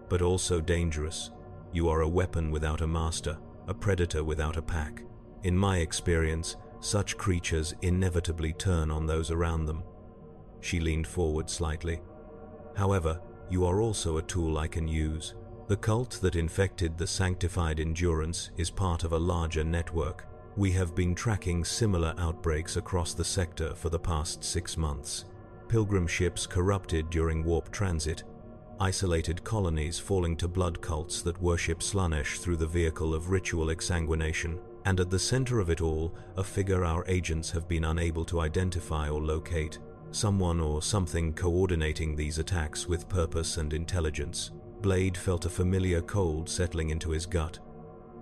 But also dangerous. You are a weapon without a master, a predator without a pack. In my experience, such creatures inevitably turn on those around them. She leaned forward slightly. However, you are also a tool I can use. The cult that infected the sanctified endurance is part of a larger network. We have been tracking similar outbreaks across the sector for the past 6 months. Pilgrim ships corrupted during warp transit, isolated colonies falling to blood cults that worship Slaanesh through the vehicle of ritual exsanguination, and at the center of it all, a figure our agents have been unable to identify or locate. Someone or something coordinating these attacks with purpose and intelligence. Blade felt a familiar cold settling into his gut.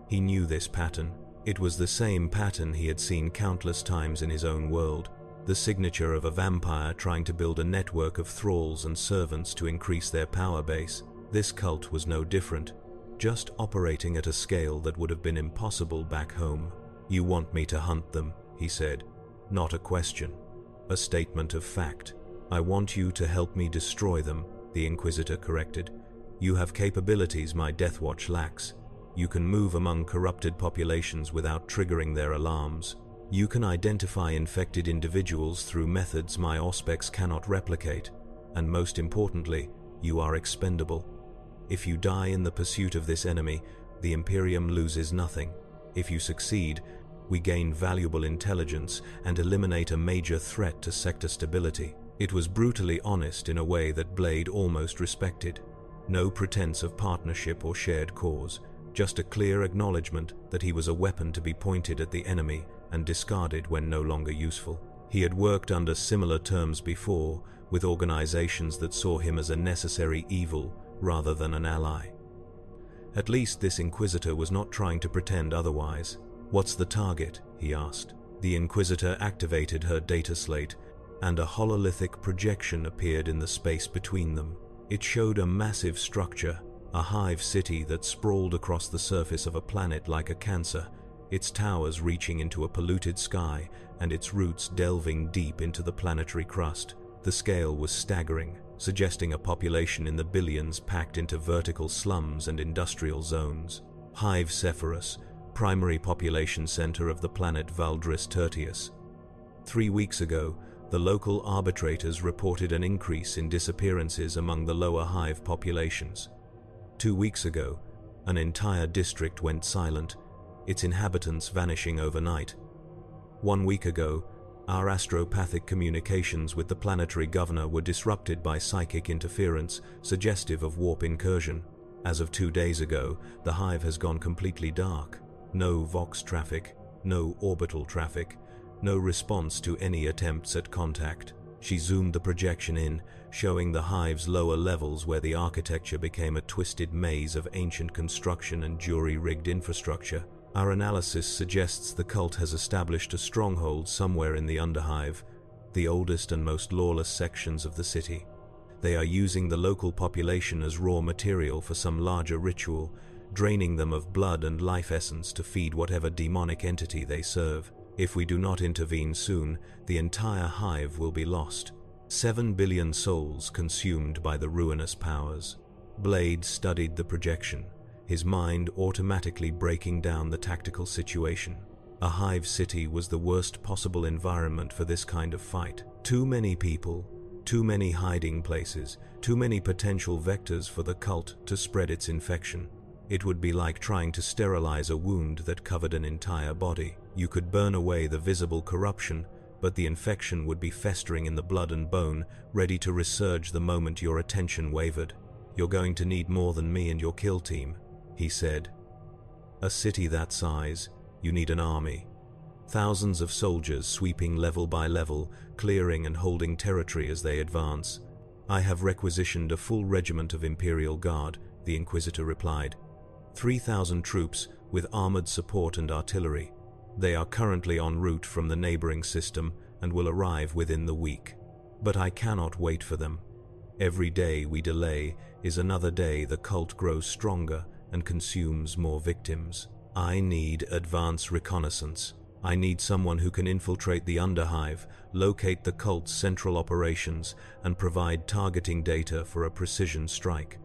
He knew this pattern. It was the same pattern he had seen countless times in his own world. The signature of a vampire trying to build a network of thralls and servants to increase their power base. This cult was no different, just operating at a scale that would have been impossible back home. "You want me to hunt them," he said. "Not a question. A statement of fact. I want you to help me destroy them," the Inquisitor corrected. "You have capabilities my Death Watch lacks. You can move among corrupted populations without triggering their alarms. You can identify infected individuals through methods my Auspex cannot replicate. And most importantly, you are expendable. If you die in the pursuit of this enemy, the Imperium loses nothing. If you succeed, we gain valuable intelligence and eliminate a major threat to sector stability." It was brutally honest in a way that Blade almost respected. No pretense of partnership or shared cause, just a clear acknowledgement that he was a weapon to be pointed at the enemy and discarded when no longer useful. He had worked under similar terms before, with organizations that saw him as a necessary evil rather than an ally. At least this Inquisitor was not trying to pretend otherwise. "What's the target?" he asked. The Inquisitor activated her data slate, and a hololithic projection appeared in the space between them. It showed a massive structure, a hive city that sprawled across the surface of a planet like a cancer, its towers reaching into a polluted sky and its roots delving deep into the planetary crust. The scale was staggering, suggesting a population in the billions packed into vertical slums and industrial zones. Hive Cephalus, primary population center of the planet Valdris Tertius. 3 weeks ago, the local arbitrators reported an increase in disappearances among the lower hive populations. 2 weeks ago, an entire district went silent, its inhabitants vanishing overnight. 1 week ago, our astropathic communications with the planetary governor were disrupted by psychic interference, suggestive of warp incursion. As of 2 days ago, the hive has gone completely dark. No Vox traffic, no orbital traffic, no response to any attempts at contact. She zoomed the projection in, showing the hive's lower levels where the architecture became a twisted maze of ancient construction and jury-rigged infrastructure. Our analysis suggests the cult has established a stronghold somewhere in the Underhive, the oldest and most lawless sections of the city. They are using the local population as raw material for some larger ritual, draining them of blood and life essence to feed whatever demonic entity they serve. If we do not intervene soon, the entire hive will be lost. 7 billion souls consumed by the ruinous powers. Blade studied the projection, his mind automatically breaking down the tactical situation. A hive city was the worst possible environment for this kind of fight. Too many people, too many hiding places, too many potential vectors for the cult to spread its infection. It would be like trying to sterilize a wound that covered an entire body. You could burn away the visible corruption, but the infection would be festering in the blood and bone, ready to resurge the moment your attention wavered. "You're going to need more than me and your kill team," he said. "A city that size, you need an army. Thousands of soldiers sweeping level by level, clearing and holding territory as they advance. I have requisitioned a full regiment of Imperial Guard," the Inquisitor replied. 3,000 troops with armored support and artillery. They are currently en route from the neighboring system and will arrive within the week. But I cannot wait for them. Every day we delay is another day the cult grows stronger and consumes more victims. I need advance reconnaissance. I need someone who can infiltrate the Underhive, locate the cult's central operations, and provide targeting data for a precision strike.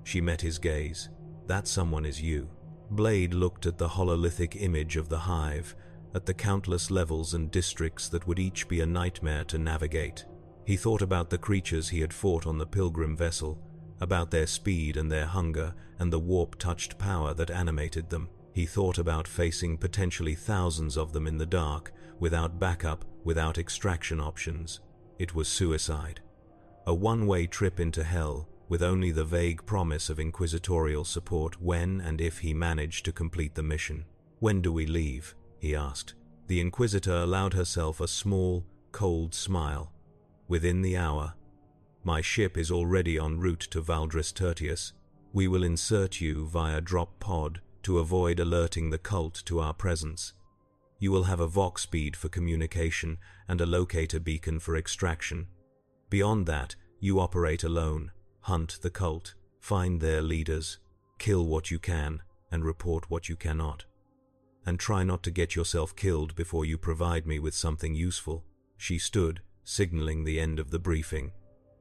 She met his gaze. "That someone is you." Blade looked at the hololithic image of the hive, at the countless levels and districts that would each be a nightmare to navigate. He thought about the creatures he had fought on the pilgrim vessel, about their speed and their hunger and the warp-touched power that animated them. He thought about facing potentially thousands of them in the dark, without backup, without extraction options. It was suicide. A one-way trip into hell, with only the vague promise of inquisitorial support when and if he managed to complete the mission. "When do we leave?" he asked. The Inquisitor allowed herself a small, cold smile. "Within the hour. My ship is already en route to Valdris Tertius. We will insert you via drop pod to avoid alerting the cult to our presence. You will have a Vox bead for communication and a locator beacon for extraction. Beyond that, you operate alone. Hunt the cult, find their leaders, kill what you can, and report what you cannot. And try not to get yourself killed before you provide me with something useful." She stood, signaling the end of the briefing.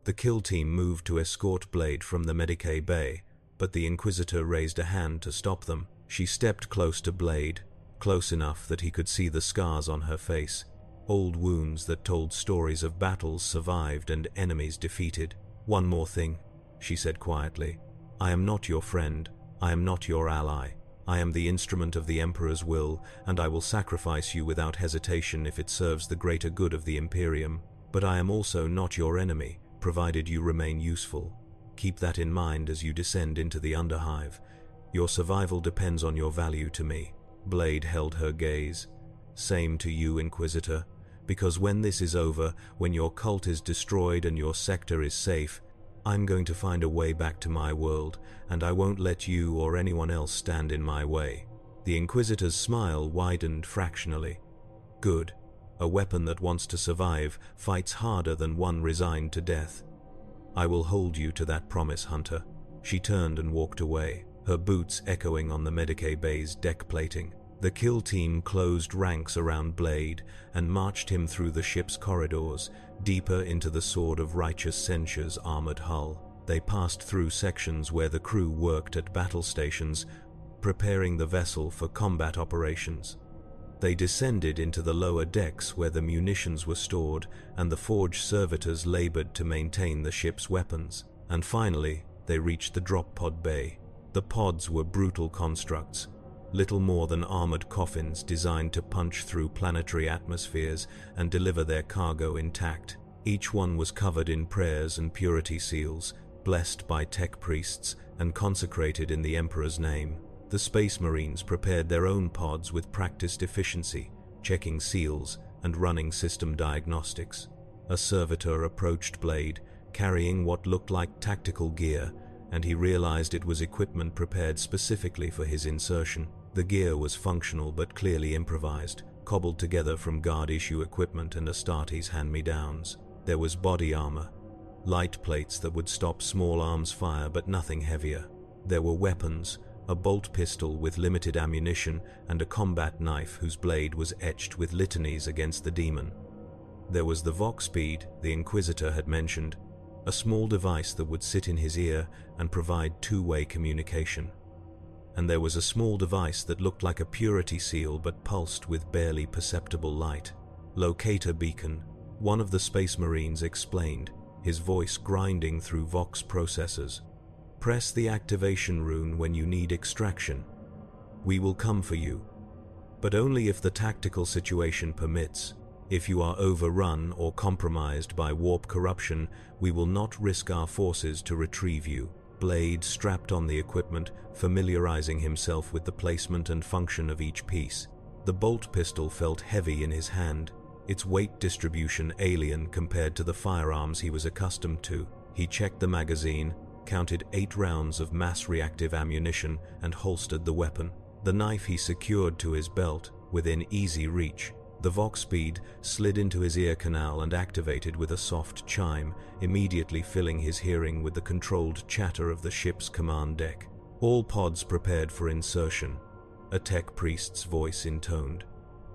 The kill team moved to escort Blade from the Medicae Bay, but the Inquisitor raised a hand to stop them. She stepped close to Blade, close enough that he could see the scars on her face, old wounds that told stories of battles survived and enemies defeated. "One more thing," she said quietly. "I am not your friend. I am not your ally. I am the instrument of the Emperor's will, and I will sacrifice you without hesitation if it serves the greater good of the Imperium. But I am also not your enemy, provided you remain useful. Keep that in mind as you descend into the Underhive. Your survival depends on your value to me." Blade held her gaze. "Same to you, Inquisitor. Because when this is over, when your cult is destroyed and your sector is safe, I'm going to find a way back to my world, and I won't let you or anyone else stand in my way." The Inquisitor's smile widened fractionally. "Good. A weapon that wants to survive fights harder than one resigned to death. I will hold you to that promise, Hunter." She turned and walked away, her boots echoing on the Medicae Bay's deck plating. The kill team closed ranks around Blade and marched him through the ship's corridors, deeper into the Sword of Righteous Censure's armored hull. They passed through sections where the crew worked at battle stations, preparing the vessel for combat operations. They descended into the lower decks where the munitions were stored and the forge servitors labored to maintain the ship's weapons. And finally, they reached the drop pod bay. The pods were brutal constructs, little more than armored coffins designed to punch through planetary atmospheres and deliver their cargo intact. Each one was covered in prayers and purity seals, blessed by tech priests and consecrated in the Emperor's name. The Space Marines prepared their own pods with practiced efficiency, checking seals and running system diagnostics. A servitor approached Blade, carrying what looked like tactical gear, and he realized it was equipment prepared specifically for his insertion. The gear was functional but clearly improvised, cobbled together from guard-issue equipment and Astartes hand-me-downs. There was body armor, light plates that would stop small arms fire but nothing heavier. There were weapons, a bolt pistol with limited ammunition and a combat knife whose blade was etched with litanies against the demon. There was the Vox bead the Inquisitor had mentioned, a small device that would sit in his ear and provide two-way communication. And there was a small device that looked like a purity seal but pulsed with barely perceptible light. "Locator beacon," one of the Space Marines explained, his voice grinding through Vox processors. "Press the activation rune when you need extraction. We will come for you, but only if the tactical situation permits. If you are overrun or compromised by warp corruption, we will not risk our forces to retrieve you." Blade strapped on the equipment, familiarizing himself with the placement and function of each piece. The bolt pistol felt heavy in his hand, its weight distribution alien compared to the firearms he was accustomed to. He checked the magazine, counted 8 rounds of mass-reactive ammunition, and holstered the weapon. The knife he secured to his belt, within easy reach. The Vox bead slid into his ear canal and activated with a soft chime, immediately filling his hearing with the controlled chatter of the ship's command deck. "All pods prepared for insertion," a tech priest's voice intoned.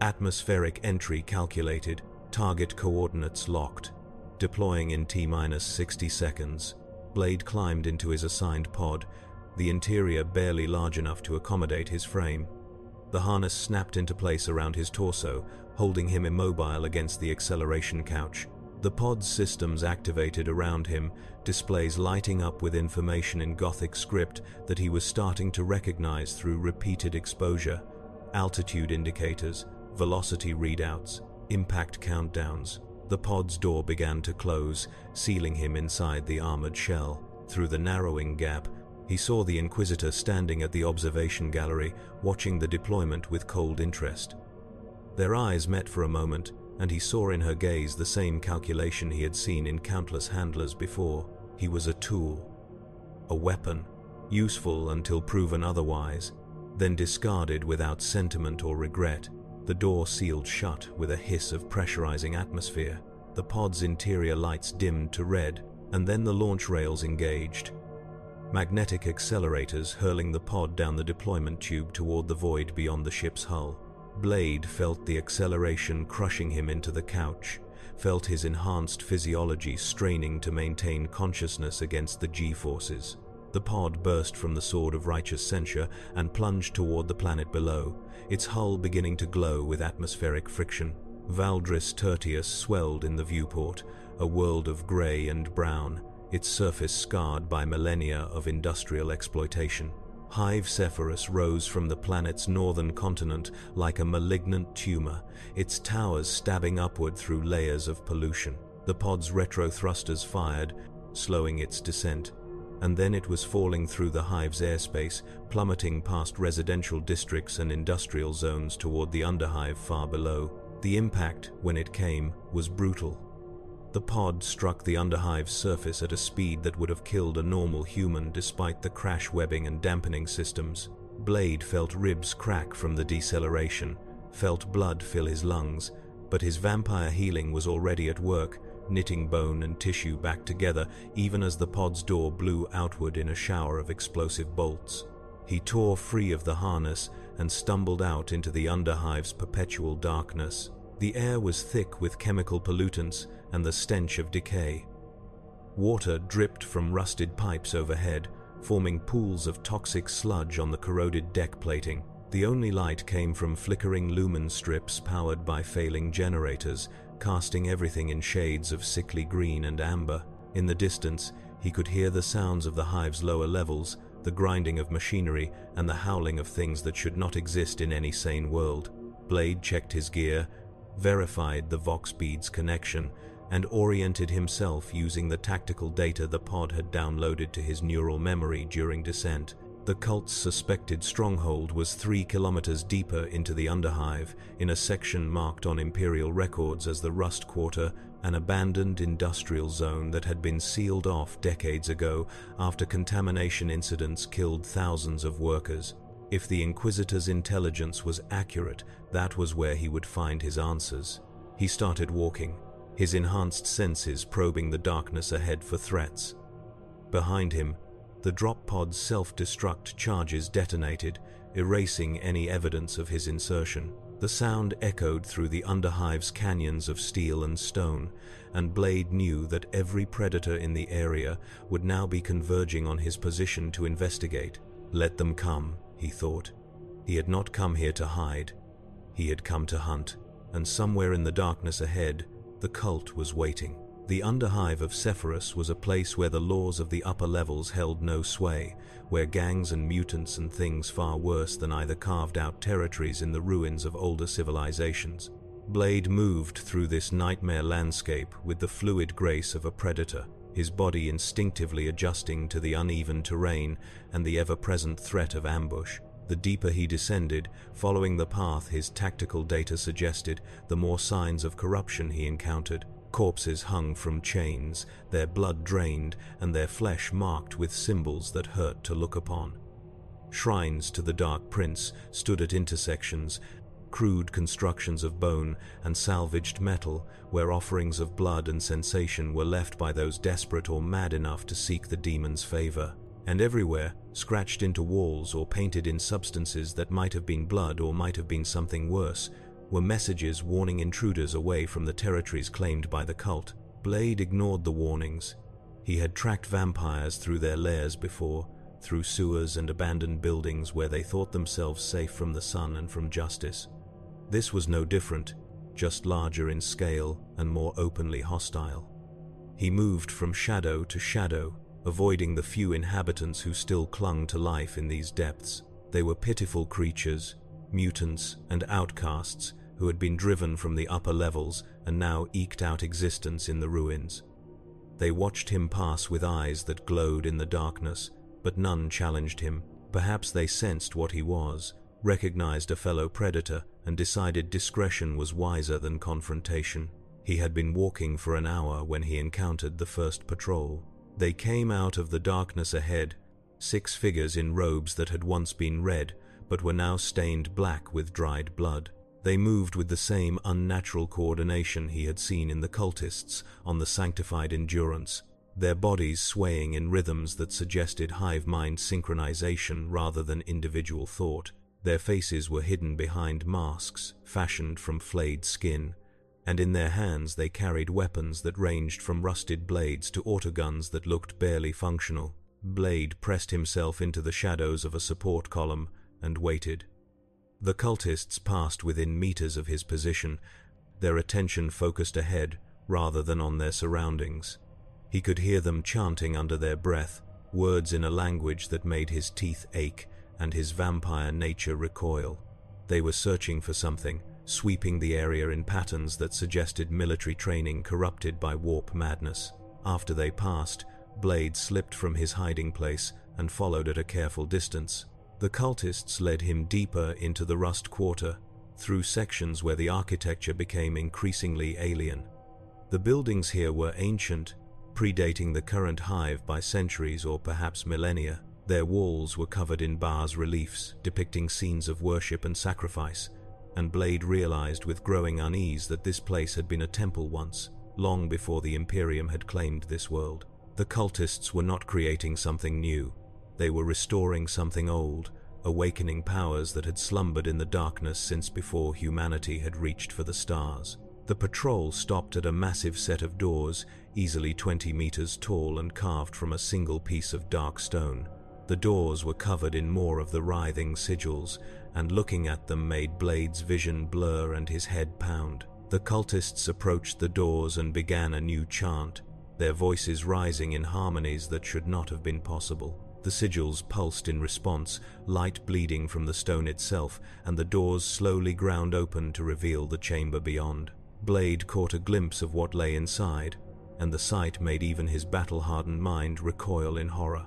"Atmospheric entry calculated, target coordinates locked. Deploying in T-minus 60 seconds. Blade climbed into his assigned pod, the interior barely large enough to accommodate his frame. The harness snapped into place around his torso, holding him immobile against the acceleration couch. The pod's systems activated around him, displays lighting up with information in Gothic script that he was starting to recognize through repeated exposure, altitude indicators, velocity readouts, impact countdowns. The pod's door began to close, sealing him inside the armored shell. Through the narrowing gap, he saw the Inquisitor standing at the observation gallery, watching the deployment with cold interest. Their eyes met for a moment, and he saw in her gaze the same calculation he had seen in countless handlers before. He was a tool, a weapon, useful until proven otherwise, then discarded without sentiment or regret. The door sealed shut with a hiss of pressurizing atmosphere. The pod's interior lights dimmed to red, and then the launch rails engaged. Magnetic accelerators hurling the pod down the deployment tube toward the void beyond the ship's hull. Blade felt the acceleration crushing him into the couch, felt his enhanced physiology straining to maintain consciousness against the G-forces. The pod burst from the sword of righteous censure and plunged toward the planet below, its hull beginning to glow with atmospheric friction. Valdris Tertius swelled in the viewport, a world of grey and brown, its surface scarred by millennia of industrial exploitation. Hive Cephalus rose from the planet's northern continent like a malignant tumor, its towers stabbing upward through layers of pollution. The pod's retro thrusters fired, slowing its descent, and then it was falling through the Hive's airspace, plummeting past residential districts and industrial zones toward the Underhive far below. The impact, when it came, was brutal. The pod struck the Underhive's surface at a speed that would have killed a normal human despite the crash webbing and dampening systems. Blade felt ribs crack from the deceleration, felt blood fill his lungs, but his vampire healing was already at work, knitting bone and tissue back together even as the pod's door blew outward in a shower of explosive bolts. He tore free of the harness and stumbled out into the Underhive's perpetual darkness. The air was thick with chemical pollutants and the stench of decay. Water dripped from rusted pipes overhead, forming pools of toxic sludge on the corroded deck plating. The only light came from flickering lumen strips powered by failing generators, casting everything in shades of sickly green and amber. In the distance, he could hear the sounds of the Hive's lower levels, the grinding of machinery, and the howling of things that should not exist in any sane world. Blade checked his gear, verified the Vox bead's connection, and oriented himself using the tactical data the pod had downloaded to his neural memory during descent. The cult's suspected stronghold was 3 kilometers deeper into the Underhive, in a section marked on Imperial records as the Rust Quarter, an abandoned industrial zone that had been sealed off decades ago after contamination incidents killed thousands of workers. If the Inquisitor's intelligence was accurate, that was where he would find his answers. He started walking, his enhanced senses probing the darkness ahead for threats. Behind him, the drop pod's self-destruct charges detonated, erasing any evidence of his insertion. The sound echoed through the Underhive's canyons of steel and stone, and Blade knew that every predator in the area would now be converging on his position to investigate. Let them come, he thought. He had not come here to hide. He had come to hunt, and somewhere in the darkness ahead, the cult was waiting. The Underhive of Cephalus was a place where the laws of the upper levels held no sway, where gangs and mutants and things far worse than either carved out territories in the ruins of older civilizations. Blade moved through this nightmare landscape with the fluid grace of a predator, his body instinctively adjusting to the uneven terrain and the ever-present threat of ambush. The deeper he descended, following the path his tactical data suggested, the more signs of corruption he encountered. Corpses hung from chains, their blood drained and their flesh marked with symbols that hurt to look upon. Shrines to the Dark Prince stood at intersections, crude constructions of bone and salvaged metal where offerings of blood and sensation were left by those desperate or mad enough to seek the demon's favor. And everywhere, scratched into walls or painted in substances that might have been blood or might have been something worse, were messages warning intruders away from the territories claimed by the cult. Blade ignored the warnings. He had tracked vampires through their lairs before, through sewers and abandoned buildings where they thought themselves safe from the sun and from justice. This was no different. just larger in scale and more openly hostile. He moved from shadow to shadow, avoiding the few inhabitants who still clung to life in these depths. They were pitiful creatures, mutants and outcasts who had been driven from the upper levels and now eked out existence in the ruins. They watched him pass with eyes that glowed in the darkness, but none challenged him. Perhaps they sensed what he was, recognized a fellow predator, and decided discretion was wiser than confrontation. He had been walking for an hour when he encountered the first patrol. They came out of the darkness ahead, 6 figures in robes that had once been red, but were now stained black with dried blood. They moved with the same unnatural coordination he had seen in the cultists on the sanctified endurance, their bodies swaying in rhythms that suggested hive-mind synchronization rather than individual thought. Their faces were hidden behind masks fashioned from flayed skin, and in their hands they carried weapons that ranged from rusted blades to autoguns that looked barely functional. Blade pressed himself into the shadows of a support column and waited. The cultists passed within meters of his position, their attention focused ahead rather than on their surroundings. He could hear them chanting under their breath, words in a language that made his teeth ache and his vampire nature recoil. They were searching for something, sweeping the area in patterns that suggested military training corrupted by warp madness. After they passed, Blade slipped from his hiding place and followed at a careful distance. The cultists led him deeper into the Rust Quarter, through sections where the architecture became increasingly alien. The buildings here were ancient, predating the current hive by centuries or perhaps millennia. Their walls were covered in bas-reliefs depicting scenes of worship and sacrifice, and Blade realized with growing unease that this place had been a temple once, long before the Imperium had claimed this world. The cultists were not creating something new. They were restoring something old, awakening powers that had slumbered in the darkness since before humanity had reached for the stars. The patrol stopped at a massive set of doors, easily 20 meters tall and carved from a single piece of dark stone. The doors were covered in more of the writhing sigils, and looking at them made Blade's vision blur and his head pound. The cultists approached the doors and began a new chant, their voices rising in harmonies that should not have been possible. The sigils pulsed in response, light bleeding from the stone itself, and the doors slowly ground open to reveal the chamber beyond. Blade caught a glimpse of what lay inside, and the sight made even his battle-hardened mind recoil in horror.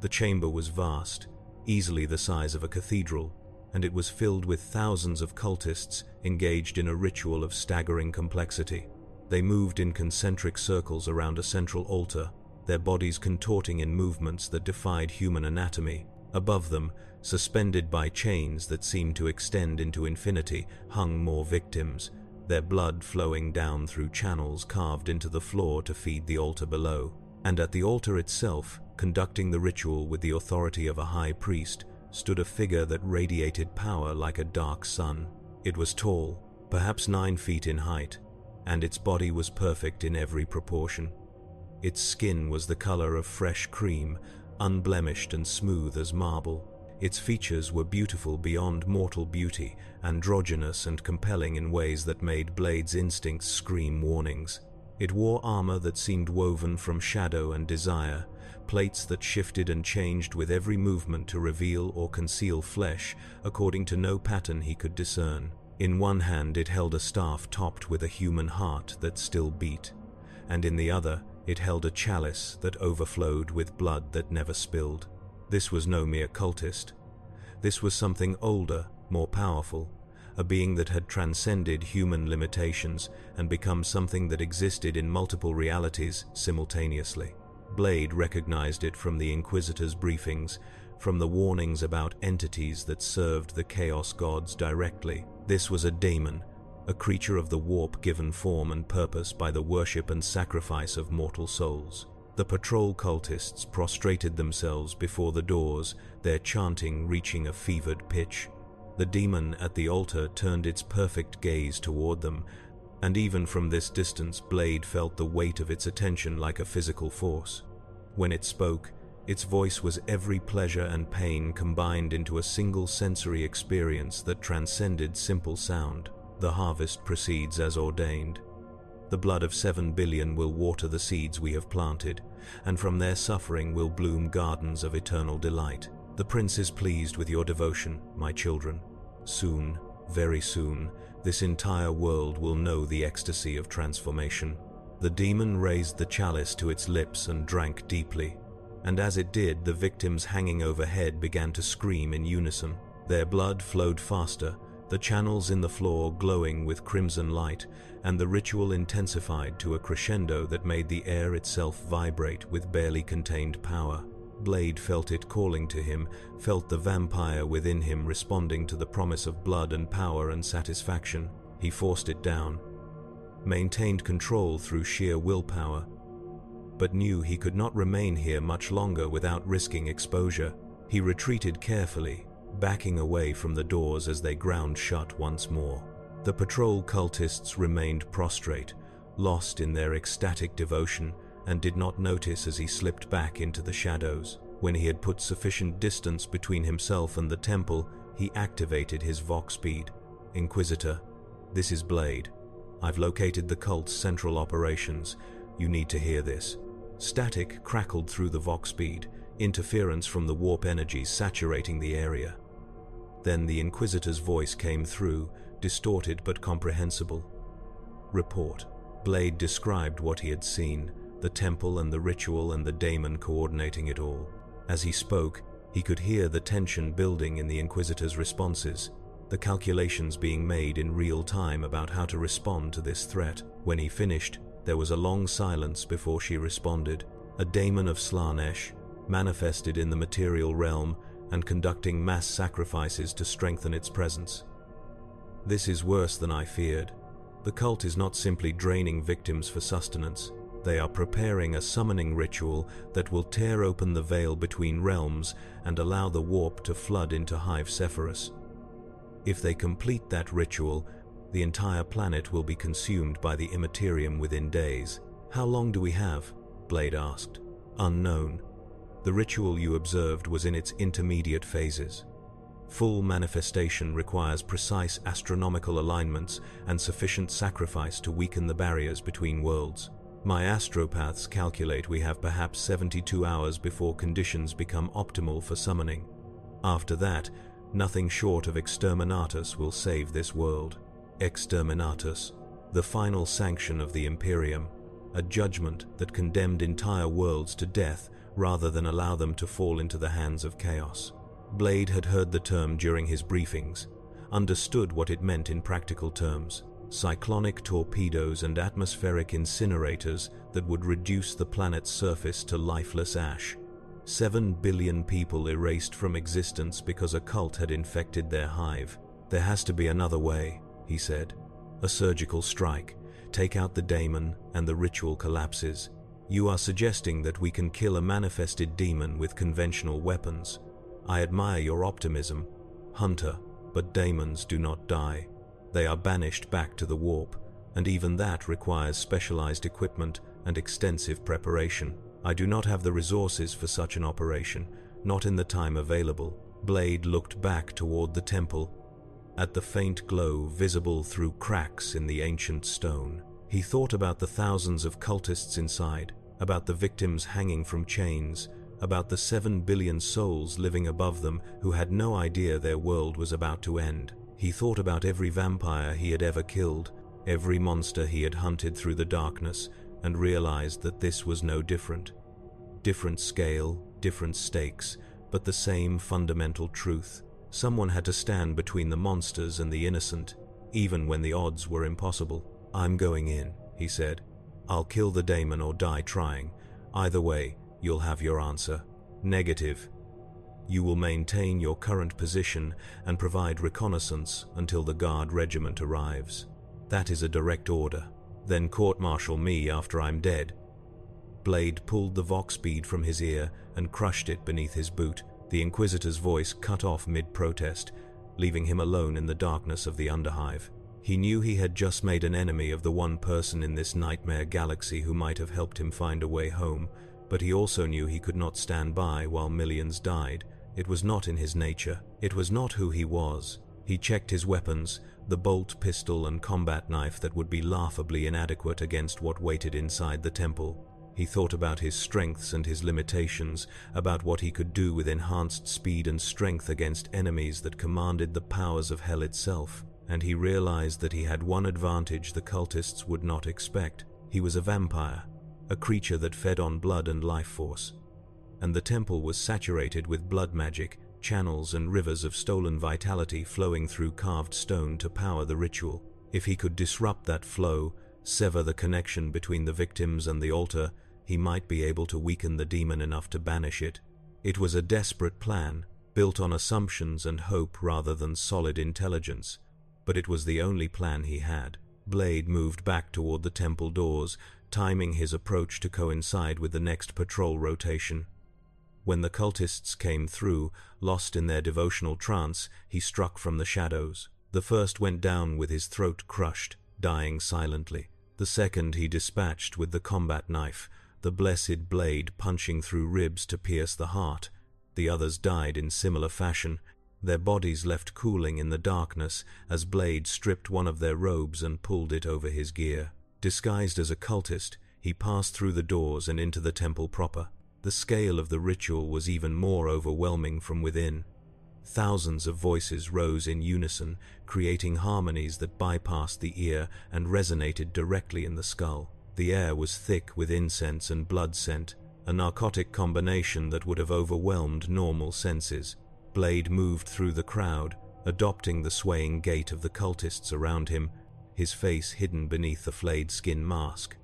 The chamber was vast, easily the size of a cathedral, and it was filled with thousands of cultists engaged in a ritual of staggering complexity. They moved in concentric circles around a central altar, their bodies contorting in movements that defied human anatomy. Above them, suspended by chains that seemed to extend into infinity, hung more victims, their blood flowing down through channels carved into the floor to feed the altar below. And at the altar itself, conducting the ritual with the authority of a high priest, stood a figure that radiated power like a dark sun. It was tall, perhaps 9 feet in height, and its body was perfect in every proportion. Its skin was the color of fresh cream, unblemished and smooth as marble. Its features were beautiful beyond mortal beauty, androgynous and compelling in ways that made Blade's instincts scream warnings. It wore armor that seemed woven from shadow and desire, plates that shifted and changed with every movement to reveal or conceal flesh according to no pattern he could discern. In one hand it held a staff topped with a human heart that still beat, and in the other it held a chalice that overflowed with blood that never spilled. This was no mere cultist. This was something older, more powerful, a being that had transcended human limitations and become something that existed in multiple realities simultaneously. Blade recognized it from the Inquisitor's briefings, from the warnings about entities that served the Chaos Gods directly. This was a daemon, a creature of the warp given form and purpose by the worship and sacrifice of mortal souls. The patrol cultists prostrated themselves before the doors, their chanting reaching a fevered pitch. The demon at the altar turned its perfect gaze toward them, and even from this distance Blade felt the weight of its attention like a physical force. When it spoke, its voice was every pleasure and pain combined into a single sensory experience that transcended simple sound. The harvest proceeds as ordained. The blood of 7 billion will water the seeds we have planted, and from their suffering will bloom gardens of eternal delight. The prince is pleased with your devotion, my children. Soon, very soon, this entire world will know the ecstasy of transformation. The demon raised the chalice to its lips and drank deeply, and as it did, the victims hanging overhead began to scream in unison. Their blood flowed faster, the channels in the floor glowing with crimson light, and the ritual intensified to a crescendo that made the air itself vibrate with barely contained power. Blade felt it calling to him, felt the vampire within him responding to the promise of blood and power and satisfaction. He forced it down, maintained control through sheer willpower, but knew he could not remain here much longer without risking exposure. He retreated carefully, backing away from the doors as they ground shut once more. The patrol cultists remained prostrate, lost in their ecstatic devotion, and did not notice as he slipped back into the shadows. When he had put sufficient distance between himself and the temple, he activated his Vox speed. Inquisitor, this is Blade. I've located the cult's central operations. You need to hear this. Static crackled through the Vox speed, interference from the warp energies saturating the area. Then the Inquisitor's voice came through, distorted but comprehensible. Report. Blade described what he had seen, the temple and the ritual and the daemon coordinating it all. As he spoke, he could hear the tension building in the Inquisitor's responses, the calculations being made in real time about how to respond to this threat. When he finished, there was a long silence before she responded. A daemon of Slanesh, manifested in the material realm and conducting mass sacrifices to strengthen its presence. This is worse than I feared. The cult is not simply draining victims for sustenance. They are preparing a summoning ritual that will tear open the veil between realms and allow the warp to flood into Hive Sephiroth. If they complete that ritual, the entire planet will be consumed by the Imperium within days. How long do we have? Blade asked. Unknown. The ritual you observed was in its intermediate phases. Full manifestation requires precise astronomical alignments and sufficient sacrifice to weaken the barriers between worlds. My astropaths calculate we have perhaps 72 hours before conditions become optimal for summoning. After that, nothing short of exterminatus will save this world. Exterminatus, the final sanction of the Imperium, a judgment that condemned entire worlds to death rather than allow them to fall into the hands of chaos. Blade had heard the term during his briefings, understood what it meant in practical terms. Cyclonic torpedoes and atmospheric incinerators that would reduce the planet's surface to lifeless ash. 7 billion people erased from existence because a cult had infected their hive. There has to be another way, he said. A surgical strike. Take out the daemon and the ritual collapses. You are suggesting that we can kill a manifested demon with conventional weapons. I admire your optimism, Hunter, but daemons do not die. They are banished back to the warp, and even that requires specialized equipment and extensive preparation. I do not have the resources for such an operation, not in the time available. Blade looked back toward the temple, at the faint glow visible through cracks in the ancient stone. He thought about the thousands of cultists inside, about the victims hanging from chains, about the 7 billion souls living above them who had no idea their world was about to end. He thought about every vampire he had ever killed, every monster he had hunted through the darkness, and realized that this was no different. Different scale, different stakes, but the same fundamental truth. Someone had to stand between the monsters and the innocent, even when the odds were impossible. I'm going in, he said. I'll kill the daemon or die trying. Either way, you'll have your answer. Negative. You will maintain your current position and provide reconnaissance until the guard regiment arrives. That is a direct order. Then court-martial me after I'm dead. Blade pulled the Vox bead from his ear and crushed it beneath his boot. The Inquisitor's voice cut off mid-protest, leaving him alone in the darkness of the Underhive. He knew he had just made an enemy of the one person in this nightmare galaxy who might have helped him find a way home, but he also knew he could not stand by while millions died. It was not in his nature. It was not who he was. He checked his weapons, the bolt pistol and combat knife that would be laughably inadequate against what waited inside the temple. He thought about his strengths and his limitations, about what he could do with enhanced speed and strength against enemies that commanded the powers of hell itself, and he realized that he had one advantage the cultists would not expect. He was a vampire, a creature that fed on blood and life force. And the temple was saturated with blood magic, channels and rivers of stolen vitality flowing through carved stone to power the ritual. If he could disrupt that flow, sever the connection between the victims and the altar, he might be able to weaken the demon enough to banish it. It was a desperate plan, built on assumptions and hope rather than solid intelligence, but it was the only plan he had. Blade moved back toward the temple doors, timing his approach to coincide with the next patrol rotation. When the cultists came through, lost in their devotional trance, he struck from the shadows. The first went down with his throat crushed, dying silently. The second he dispatched with the combat knife, the blessed blade punching through ribs to pierce the heart. The others died in similar fashion, their bodies left cooling in the darkness as Blade stripped one of their robes and pulled it over his gear. Disguised as a cultist, he passed through the doors and into the temple proper. The scale of the ritual was even more overwhelming from within. Thousands of voices rose in unison, creating harmonies that bypassed the ear and resonated directly in the skull. The air was thick with incense and blood scent, a narcotic combination that would have overwhelmed normal senses. Blade moved through the crowd, adopting the swaying gait of the cultists around him, his face hidden beneath the flayed skin mask.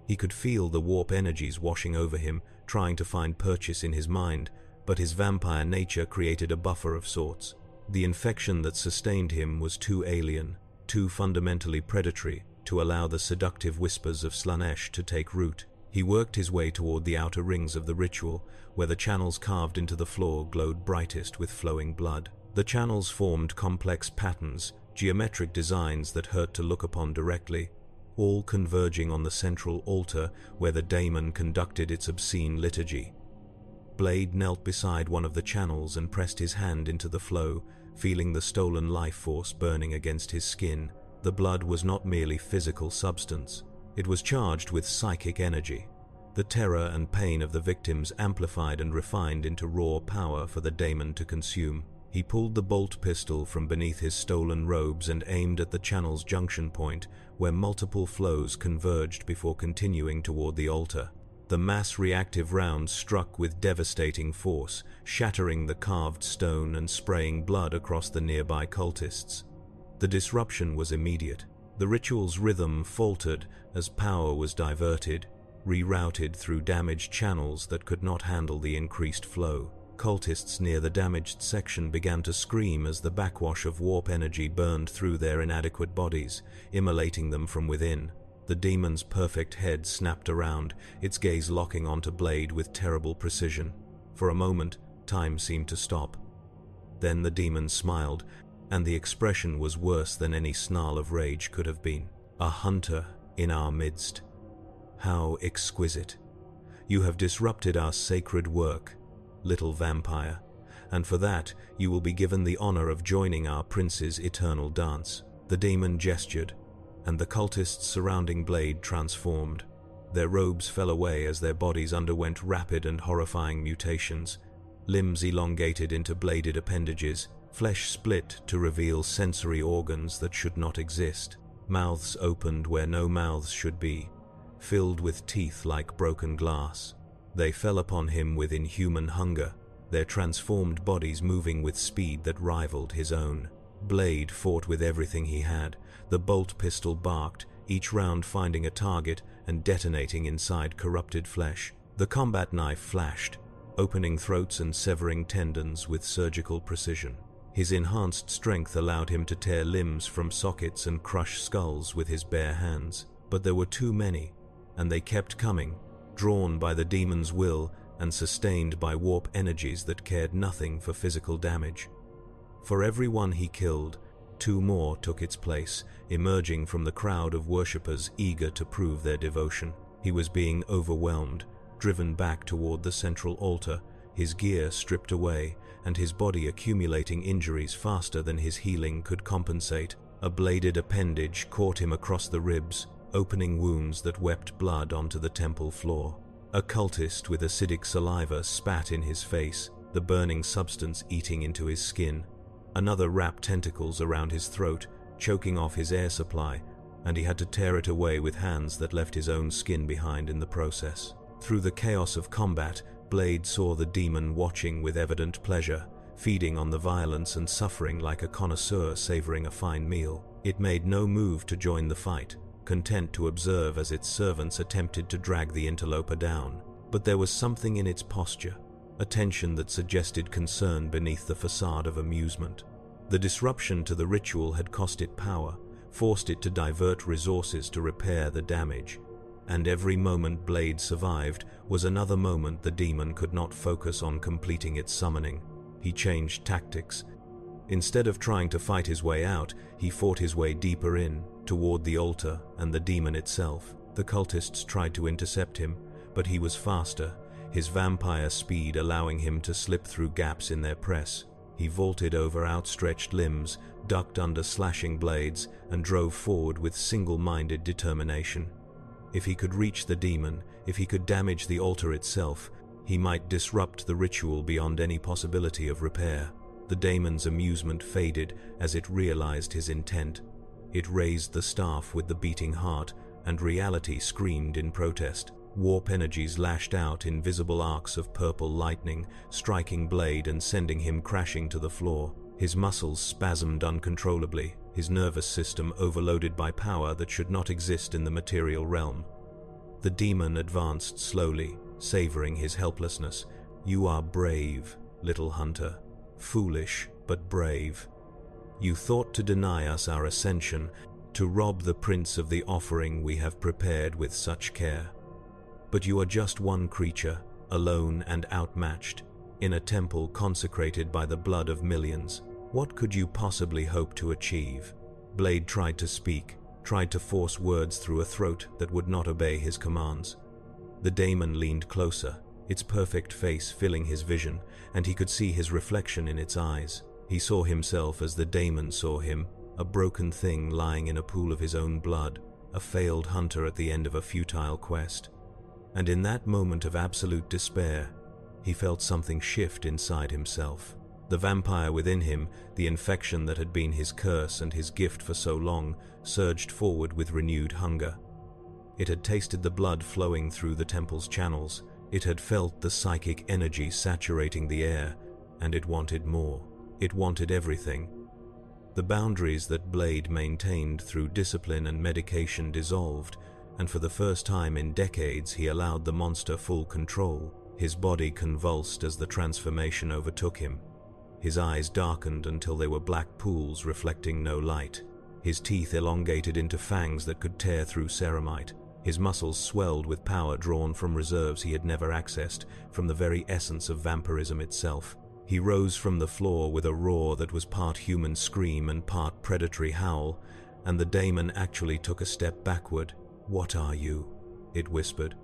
He could feel the warp energies washing over him, trying to find purchase in his mind, but his vampire nature created a buffer of sorts. The infection that sustained him was too alien, too fundamentally predatory, to allow the seductive whispers of Slanesh to take root. He worked his way toward the outer rings of the ritual, where the channels carved into the floor glowed brightest with flowing blood. The channels formed complex patterns, geometric designs that hurt to look upon directly, all converging on the central altar where the daemon conducted its obscene liturgy. Blade knelt beside one of the channels and pressed his hand into the flow, feeling the stolen life force burning against his skin. The blood was not merely physical substance. It was charged with psychic energy. The terror and pain of the victims amplified and refined into raw power for the daemon to consume. He pulled the bolt pistol from beneath his stolen robes and aimed at the channel's junction point, where multiple flows converged before continuing toward the altar. The mass-reactive round struck with devastating force, shattering the carved stone and spraying blood across the nearby cultists. The disruption was immediate. The ritual's rhythm faltered as power was diverted, rerouted through damaged channels that could not handle the increased flow. Cultists near the damaged section began to scream as the backwash of warp energy burned through their inadequate bodies, immolating them from within. The demon's perfect head snapped around, its gaze locking onto Blade with terrible precision. For a moment, time seemed to stop. Then the demon smiled, and the expression was worse than any snarl of rage could have been. A hunter in our midst. How exquisite. You have disrupted our sacred work, little vampire, and for that you will be given the honor of joining our prince's eternal dance. The demon gestured, and the cultists surrounding Blade transformed. Their robes fell away as their bodies underwent rapid and horrifying mutations. Limbs elongated into bladed appendages, flesh split to reveal sensory organs that should not exist. Mouths opened where no mouths should be, filled with teeth like broken glass. They fell upon him with inhuman hunger, their transformed bodies moving with speed that rivaled his own. Blade fought with everything he had. The bolt pistol barked, each round finding a target and detonating inside corrupted flesh. The combat knife flashed, opening throats and severing tendons with surgical precision. His enhanced strength allowed him to tear limbs from sockets and crush skulls with his bare hands. But there were too many, and they kept coming, drawn by the demon's will and sustained by warp energies that cared nothing for physical damage. For every one he killed, two more took its place, emerging from the crowd of worshippers eager to prove their devotion. He was being overwhelmed, driven back toward the central altar, his gear stripped away, and his body accumulating injuries faster than his healing could compensate. A bladed appendage caught him across the ribs, opening wounds that wept blood onto the temple floor. A cultist with acidic saliva spat in his face, the burning substance eating into his skin. Another wrapped tentacles around his throat, choking off his air supply, and he had to tear it away with hands that left his own skin behind in the process. Through the chaos of combat, Blade saw the demon watching with evident pleasure, feeding on the violence and suffering like a connoisseur savoring a fine meal. It made no move to join the fight, content to observe as its servants attempted to drag the interloper down. But there was something in its posture, a tension that suggested concern beneath the facade of amusement. The disruption to the ritual had cost it power, forced it to divert resources to repair the damage. And every moment Blade survived was another moment the demon could not focus on completing its summoning. He changed tactics. Instead of trying to fight his way out, he fought his way deeper in, toward the altar and the demon itself. The cultists tried to intercept him, but he was faster, his vampire speed allowing him to slip through gaps in their press. He vaulted over outstretched limbs, ducked under slashing blades, and drove forward with single-minded determination. If he could reach the demon, if he could damage the altar itself, he might disrupt the ritual beyond any possibility of repair. The daemon's amusement faded as it realized his intent. It raised the staff with the beating heart, and reality screamed in protest. Warp energies lashed out in visible arcs of purple lightning, striking Blade and sending him crashing to the floor. His muscles spasmed uncontrollably, his nervous system overloaded by power that should not exist in the material realm. The demon advanced slowly, savoring his helplessness. "You are brave, little hunter. Foolish, but brave. You thought to deny us our ascension, to rob the prince of the offering we have prepared with such care. But you are just one creature, alone and outmatched, in a temple consecrated by the blood of millions. What could you possibly hope to achieve?" Blade tried to speak, tried to force words through a throat that would not obey his commands. The daemon leaned closer, its perfect face filling his vision, and he could see his reflection in its eyes. He saw himself as the daemon saw him, a broken thing lying in a pool of his own blood, a failed hunter at the end of a futile quest. And in that moment of absolute despair, he felt something shift inside himself. The vampire within him, the infection that had been his curse and his gift for so long, surged forward with renewed hunger. It had tasted the blood flowing through the temple's channels. It had felt the psychic energy saturating the air, and it wanted more. It wanted everything. The boundaries that Blade maintained through discipline and medication dissolved, and for the first time in decades he allowed the monster full control. His body convulsed as the transformation overtook him. His eyes darkened until they were black pools reflecting no light. His teeth elongated into fangs that could tear through ceramite. His muscles swelled with power drawn from reserves he had never accessed, from the very essence of vampirism itself. He rose from the floor with a roar that was part human scream and part predatory howl, and the daemon actually took a step backward. "What are you?" it whispered,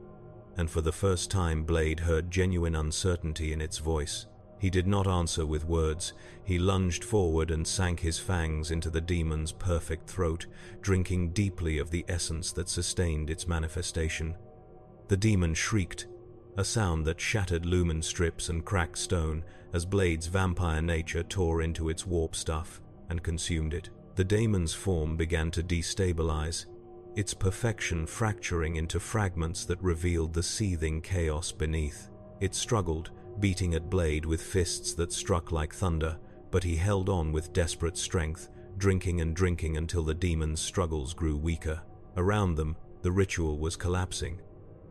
and for the first time Blade heard genuine uncertainty in its voice. He did not answer with words. He lunged forward and sank his fangs into the demon's perfect throat, drinking deeply of the essence that sustained its manifestation. The demon shrieked, a sound that shattered lumen strips and cracked stone as Blade's vampire nature tore into its warp stuff and consumed it. The daemon's form began to destabilize, its perfection fracturing into fragments that revealed the seething chaos beneath. It struggled, beating at Blade with fists that struck like thunder, but he held on with desperate strength, drinking and drinking until the demon's struggles grew weaker. Around them, the ritual was collapsing.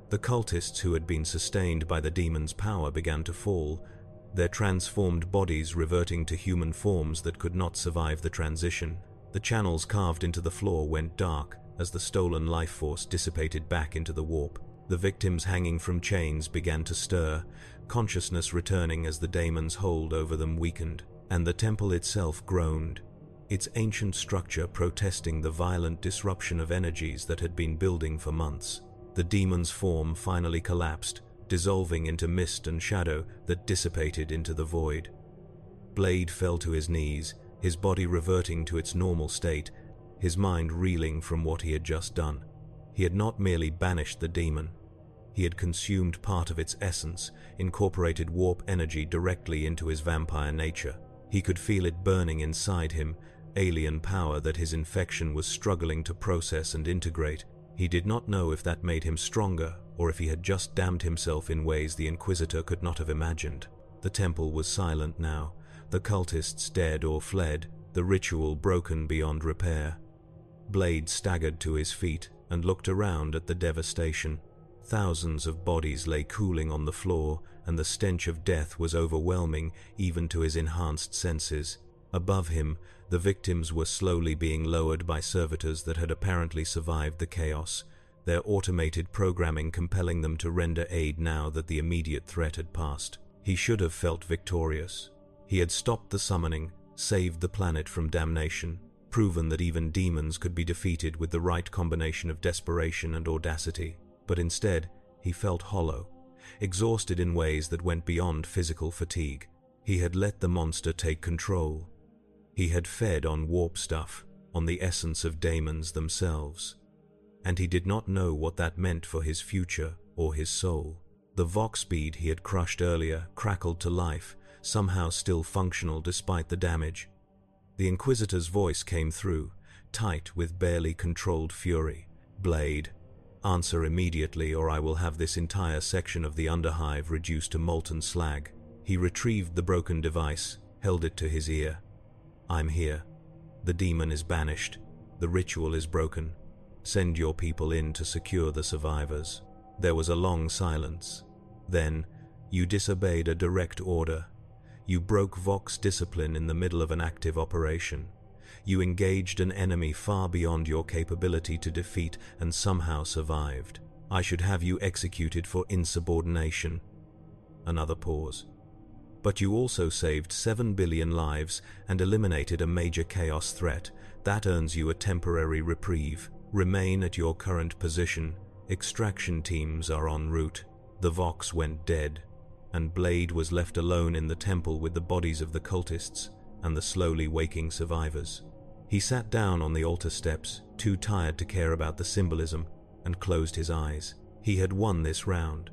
The cultists who had been sustained by the demon's power began to fall, their transformed bodies reverting to human forms that could not survive the transition. The channels carved into the floor went dark as the stolen life force dissipated back into the warp. The victims hanging from chains began to stir, consciousness returning as the daemon's hold over them weakened, and the temple itself groaned, its ancient structure protesting the violent disruption of energies that had been building for months. The demon's form finally collapsed, dissolving into mist and shadow that dissipated into the void. Blade fell to his knees, his body reverting to its normal state, his mind reeling from what he had just done. He had not merely banished the demon. He had consumed part of its essence, incorporated warp energy directly into his vampire nature. He could feel it burning inside him, alien power that his infection was struggling to process and integrate. He did not know if that made him stronger, or if he had just damned himself in ways the Inquisitor could not have imagined. The temple was silent now, the cultists dead or fled, the ritual broken beyond repair. Blade staggered to his feet and looked around at the devastation. Thousands of bodies lay cooling on the floor, and the stench of death was overwhelming even to his enhanced senses. Above him, the victims were slowly being lowered by servitors that had apparently survived the chaos, their automated programming compelling them to render aid now that the immediate threat had passed. He should have felt victorious. He had stopped the summoning, saved the planet from damnation, proven that even demons could be defeated with the right combination of desperation and audacity. But instead, he felt hollow, exhausted in ways that went beyond physical fatigue. He had let the monster take control. He had fed on warp stuff, on the essence of daemons themselves. And he did not know what that meant for his future or his soul. The Vox speed he had crushed earlier crackled to life, somehow still functional despite the damage. The Inquisitor's voice came through, tight with barely controlled fury. "Blade, answer immediately or I will have this entire section of the Underhive reduced to molten slag." He retrieved the broken device, held it to his ear. "I'm here. The demon is banished. The ritual is broken. Send your people in to secure the survivors." There was a long silence. Then, "You disobeyed a direct order. You broke Vox discipline in the middle of an active operation. You engaged an enemy far beyond your capability to defeat and somehow survived. I should have you executed for insubordination." Another pause. "But you also saved 7 billion lives and eliminated a major chaos threat. That earns you a temporary reprieve. Remain at your current position. Extraction teams are en route." The Vox went dead, and Blade was left alone in the temple with the bodies of the cultists and the slowly waking survivors. He sat down on the altar steps, too tired to care about the symbolism, and closed his eyes. He had won this round,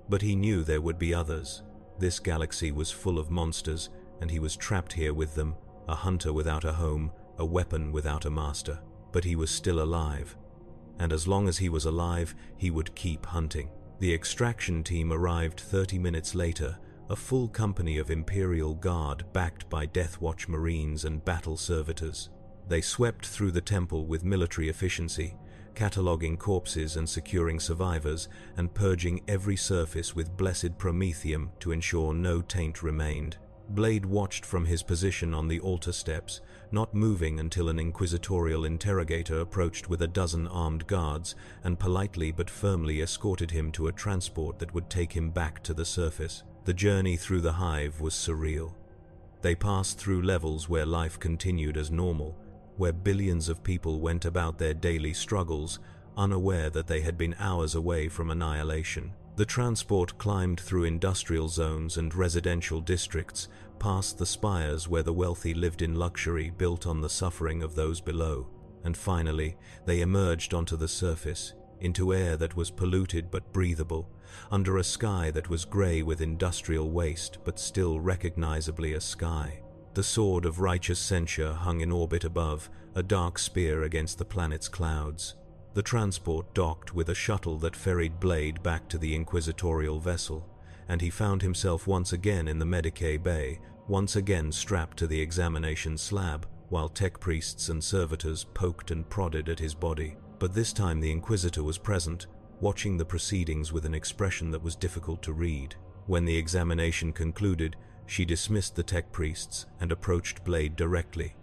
but he knew there would be others. This galaxy was full of monsters, and he was trapped here with them, a hunter without a home, a weapon without a master. But he was still alive, and as long as he was alive, he would keep hunting. The extraction team arrived 30 minutes later, a full company of Imperial Guard backed by Death Watch Marines and battle servitors. They swept through the temple with military efficiency, cataloging corpses and securing survivors, and purging every surface with blessed promethium to ensure no taint remained. Blade watched from his position on the altar steps, not moving until an inquisitorial interrogator approached with a dozen armed guards and politely but firmly escorted him to a transport that would take him back to the surface. The journey through the hive was surreal. They passed through levels where life continued as normal, where billions of people went about their daily struggles, unaware that they had been hours away from annihilation. The transport climbed through industrial zones and residential districts, past the spires where the wealthy lived in luxury built on the suffering of those below, and finally they emerged onto the surface, into air that was polluted but breathable, under a sky that was grey with industrial waste but still recognizably a sky. The sword of righteous censure hung in orbit above, a dark spear against the planet's clouds. The transport docked with a shuttle that ferried Blade back to the inquisitorial vessel, and he found himself once again in the Medicae Bay, once again strapped to the examination slab, while tech priests and servitors poked and prodded at his body. But this time the Inquisitor was present, watching the proceedings with an expression that was difficult to read. When the examination concluded, she dismissed the tech priests and approached Blade directly.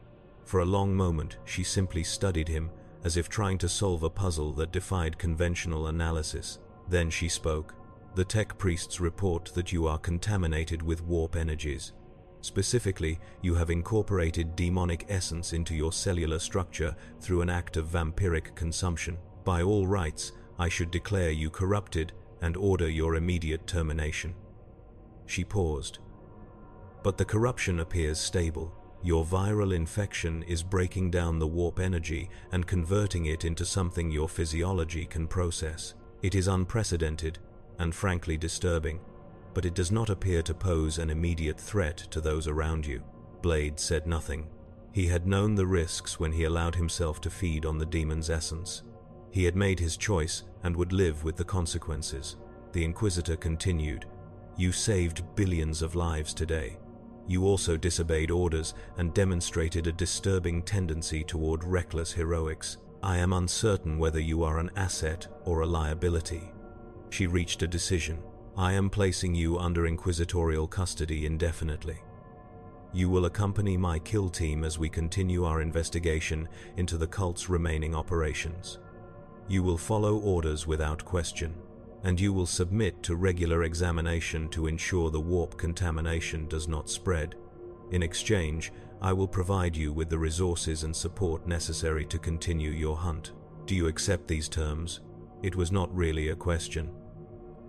For a long moment, she simply studied him, as if trying to solve a puzzle that defied conventional analysis. Then she spoke. "The tech priests report that you are contaminated with warp energies. Specifically, you have incorporated daemonic essence into your cellular structure through an act of vampiric consumption. By all rights, I should declare you corrupted and order your immediate termination." She paused. "But the corruption appears stable. Your viral infection is breaking down the warp energy and converting it into something your physiology can process. It is unprecedented and frankly disturbing, but it does not appear to pose an immediate threat to those around you." Blade said nothing. He had known the risks when he allowed himself to feed on the demon's essence. He had made his choice and would live with the consequences. The Inquisitor continued, "You saved billions of lives today. You also disobeyed orders and demonstrated a disturbing tendency toward reckless heroics. I am uncertain whether you are an asset or a liability." She reached a decision. "I am placing you under inquisitorial custody indefinitely. You will accompany my kill team as we continue our investigation into the cult's remaining operations. You will follow orders without question, and you will submit to regular examination to ensure the warp contamination does not spread. In exchange, I will provide you with the resources and support necessary to continue your hunt. Do you accept these terms?" It was not really a question.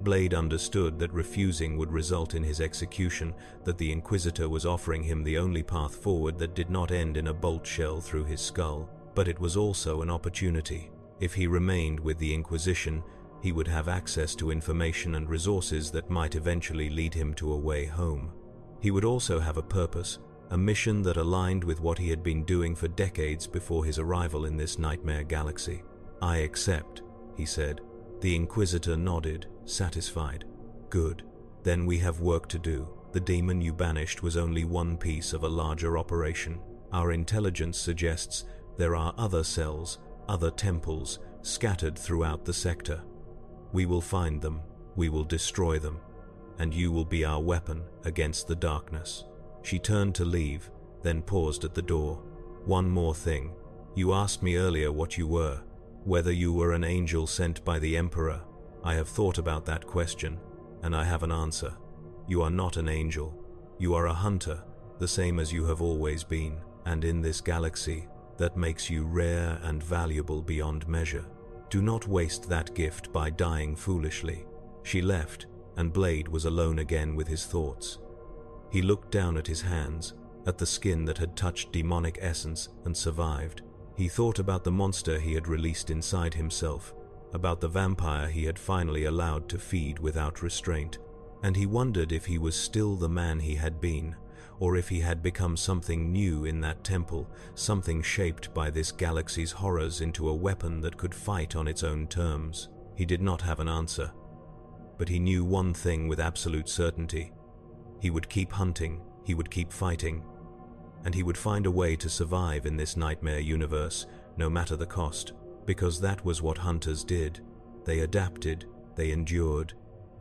Blade understood that refusing would result in his execution, that the Inquisitor was offering him the only path forward that did not end in a bolt shell through his skull, but it was also an opportunity. If he remained with the Inquisition, he would have access to information and resources that might eventually lead him to a way home. He would also have a purpose, a mission that aligned with what he had been doing for decades before his arrival in this nightmare galaxy. "I accept," he said. The Inquisitor nodded, satisfied. "Good. Then we have work to do. The demon you banished was only one piece of a larger operation. Our intelligence suggests there are other cells, other temples, scattered throughout the sector. We will find them, we will destroy them, and you will be our weapon against the darkness." She turned to leave, then paused at the door. "One more thing. You asked me earlier what you were. Whether you were an angel sent by the Emperor. I have thought about that question, and I have an answer. You are not an angel. You are a hunter, the same as you have always been, and in this galaxy, that makes you rare and valuable beyond measure. Do not waste that gift by dying foolishly." She left, and Blade was alone again with his thoughts. He looked down at his hands, at the skin that had touched demonic essence and survived. He thought about the monster he had released inside himself, about the vampire he had finally allowed to feed without restraint, and he wondered if he was still the man he had been, or if he had become something new in that temple, something shaped by this galaxy's horrors into a weapon that could fight on its own terms. He did not have an answer, but he knew one thing with absolute certainty. He would keep hunting, he would keep fighting, and he would find a way to survive in this nightmare universe, no matter the cost, because that was what hunters did. They adapted, they endured,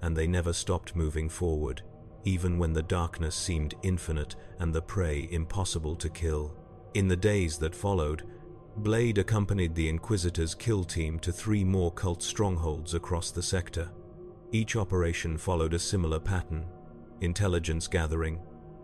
and they never stopped moving forward, even when the darkness seemed infinite and the prey impossible to kill. In the days that followed, Blade accompanied the Inquisitor's kill team to 3 more cult strongholds across the sector. Each operation followed a similar pattern: intelligence gathering,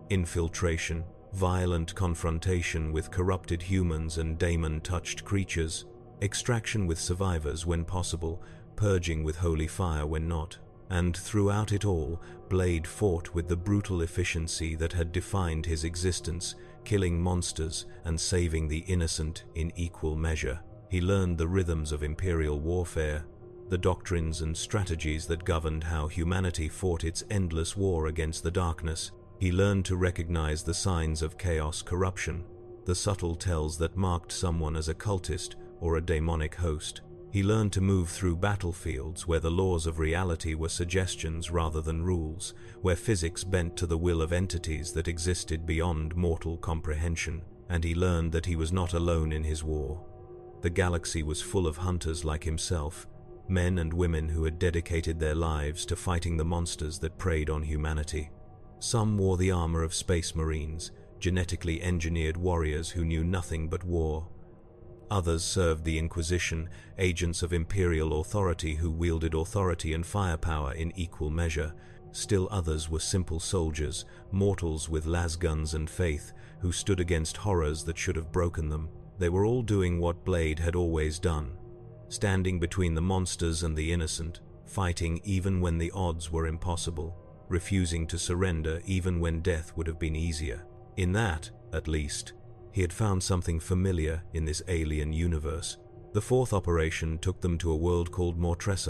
infiltration, violent confrontation with corrupted humans and daemon-touched creatures, extraction with survivors when possible, purging with holy fire when not. And throughout it all, Blade fought with the brutal efficiency that had defined his existence, killing monsters and saving the innocent in equal measure. He learned the rhythms of Imperial warfare, the doctrines and strategies that governed how humanity fought its endless war against the darkness. He learned to recognize the signs of chaos corruption, the subtle tells that marked someone as a cultist or a daemonic host. He learned to move through battlefields where the laws of reality were suggestions rather than rules, where physics bent to the will of entities that existed beyond mortal comprehension, and he learned that he was not alone in his war. The galaxy was full of hunters like himself, men and women who had dedicated their lives to fighting the monsters that preyed on humanity. Some wore the armor of space marines, genetically engineered warriors who knew nothing but war. Others served the Inquisition, agents of imperial authority who wielded authority and firepower in equal measure. Still others were simple soldiers, mortals with lasguns and faith, who stood against horrors that should have broken them. They were all doing what Blade had always done, standing between the monsters and the innocent, fighting even when the odds were impossible, refusing to surrender even when death would have been easier. In that, at least, he had found something familiar in this alien universe. The fourth operation took them to a world called Monstrous,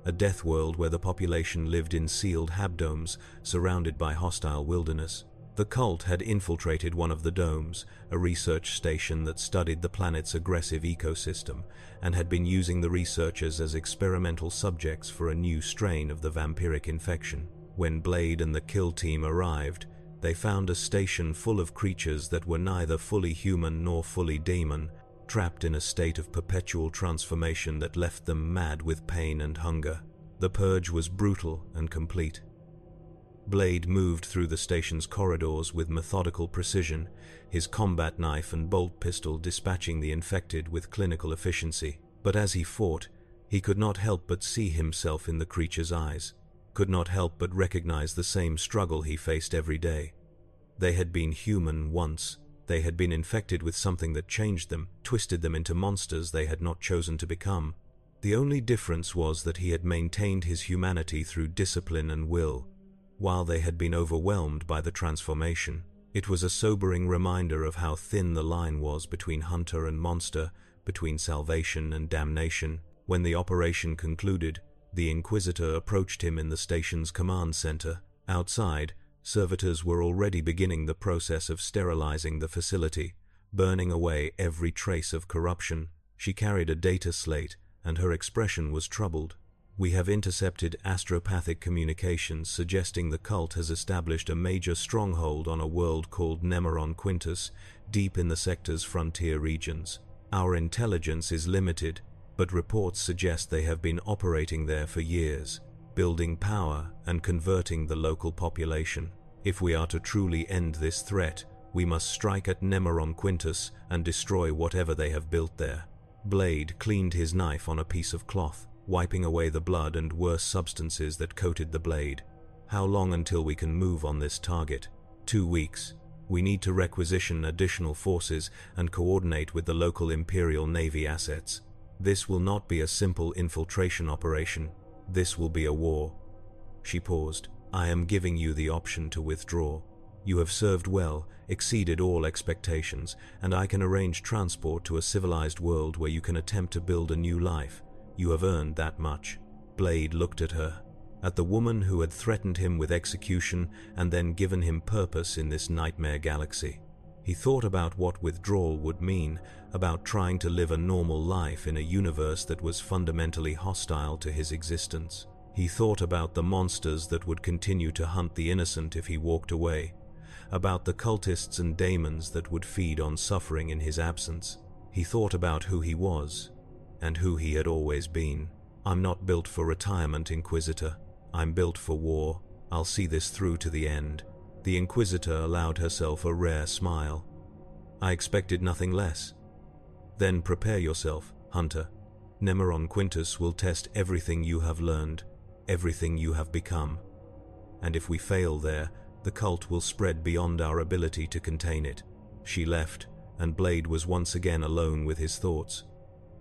a death world where the population lived in sealed habdomes surrounded by hostile wilderness. The cult had infiltrated one of the domes, a research station that studied the planet's aggressive ecosystem, and had been using the researchers as experimental subjects for a new strain of the vampiric infection. When Blade and the kill team arrived, they found a station full of creatures that were neither fully human nor fully demon, trapped in a state of perpetual transformation that left them mad with pain and hunger. The purge was brutal and complete. Blade moved through the station's corridors with methodical precision, his combat knife and bolt pistol dispatching the infected with clinical efficiency. But as he fought, he could not help but see himself in the creature's eyes, could not help but recognize the same struggle he faced every day. They had been human once. They had been infected with something that changed them, twisted them into monsters they had not chosen to become. The only difference was that he had maintained his humanity through discipline and will, while they had been overwhelmed by the transformation. It was a sobering reminder of how thin the line was between hunter and monster, between salvation and damnation. When the operation concluded, the Inquisitor approached him in the station's command center. Outside, servitors were already beginning the process of sterilizing the facility, burning away every trace of corruption. She carried a data slate, and her expression was troubled. "We have intercepted astropathic communications suggesting the cult has established a major stronghold on a world called Nemeron Quintus, deep in the sector's frontier regions. Our intelligence is limited, but reports suggest they have been operating there for years, building power and converting the local population. If we are to truly end this threat, we must strike at Nemeron Quintus and destroy whatever they have built there." Blade cleaned his knife on a piece of cloth, wiping away the blood and worse substances that coated the blade. "How long until we can move on this target?" 2 weeks. We need to requisition additional forces and coordinate with the local Imperial Navy assets. This will not be a simple infiltration operation. This will be a war. She paused. "I am giving you the option to withdraw. You have served well, exceeded all expectations, and I can arrange transport to a civilized world where you can attempt to build a new life. You have earned that much." Blade looked at her, at the woman who had threatened him with execution and then given him purpose in this nightmare galaxy. He thought about what withdrawal would mean, about trying to live a normal life in a universe that was fundamentally hostile to his existence. He thought about the monsters that would continue to hunt the innocent if he walked away, about the cultists and daemons that would feed on suffering in his absence. He thought about who he was, and who he had always been. "I'm not built for retirement, Inquisitor. I'm built for war. I'll see this through to the end." The Inquisitor allowed herself a rare smile. "I expected nothing less." "Then prepare yourself, Hunter. Nemeron Quintus will test everything you have learned, everything you have become. And if we fail there, the cult will spread beyond our ability to contain it." She left, and Blade was once again alone with his thoughts.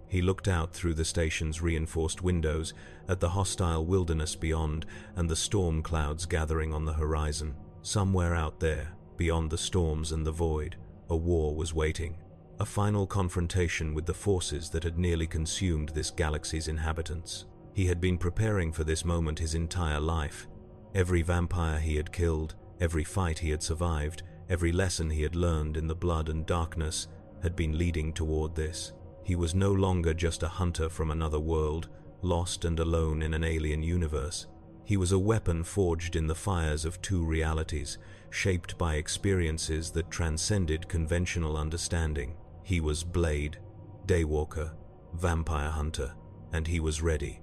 He looked out through the station's reinforced windows at the hostile wilderness beyond and the storm clouds gathering on the horizon. Somewhere out there, beyond the storms and the void, a war was waiting. A final confrontation with the forces that had nearly consumed this galaxy's inhabitants. He had been preparing for this moment his entire life. Every vampire he had killed, every fight he had survived, every lesson he had learned in the blood and darkness had been leading toward this. He was no longer just a hunter from another world, lost and alone in an alien universe. He was a weapon forged in the fires of 2 realities, shaped by experiences that transcended conventional understanding. He was Blade, Daywalker, Vampire Hunter, and he was ready.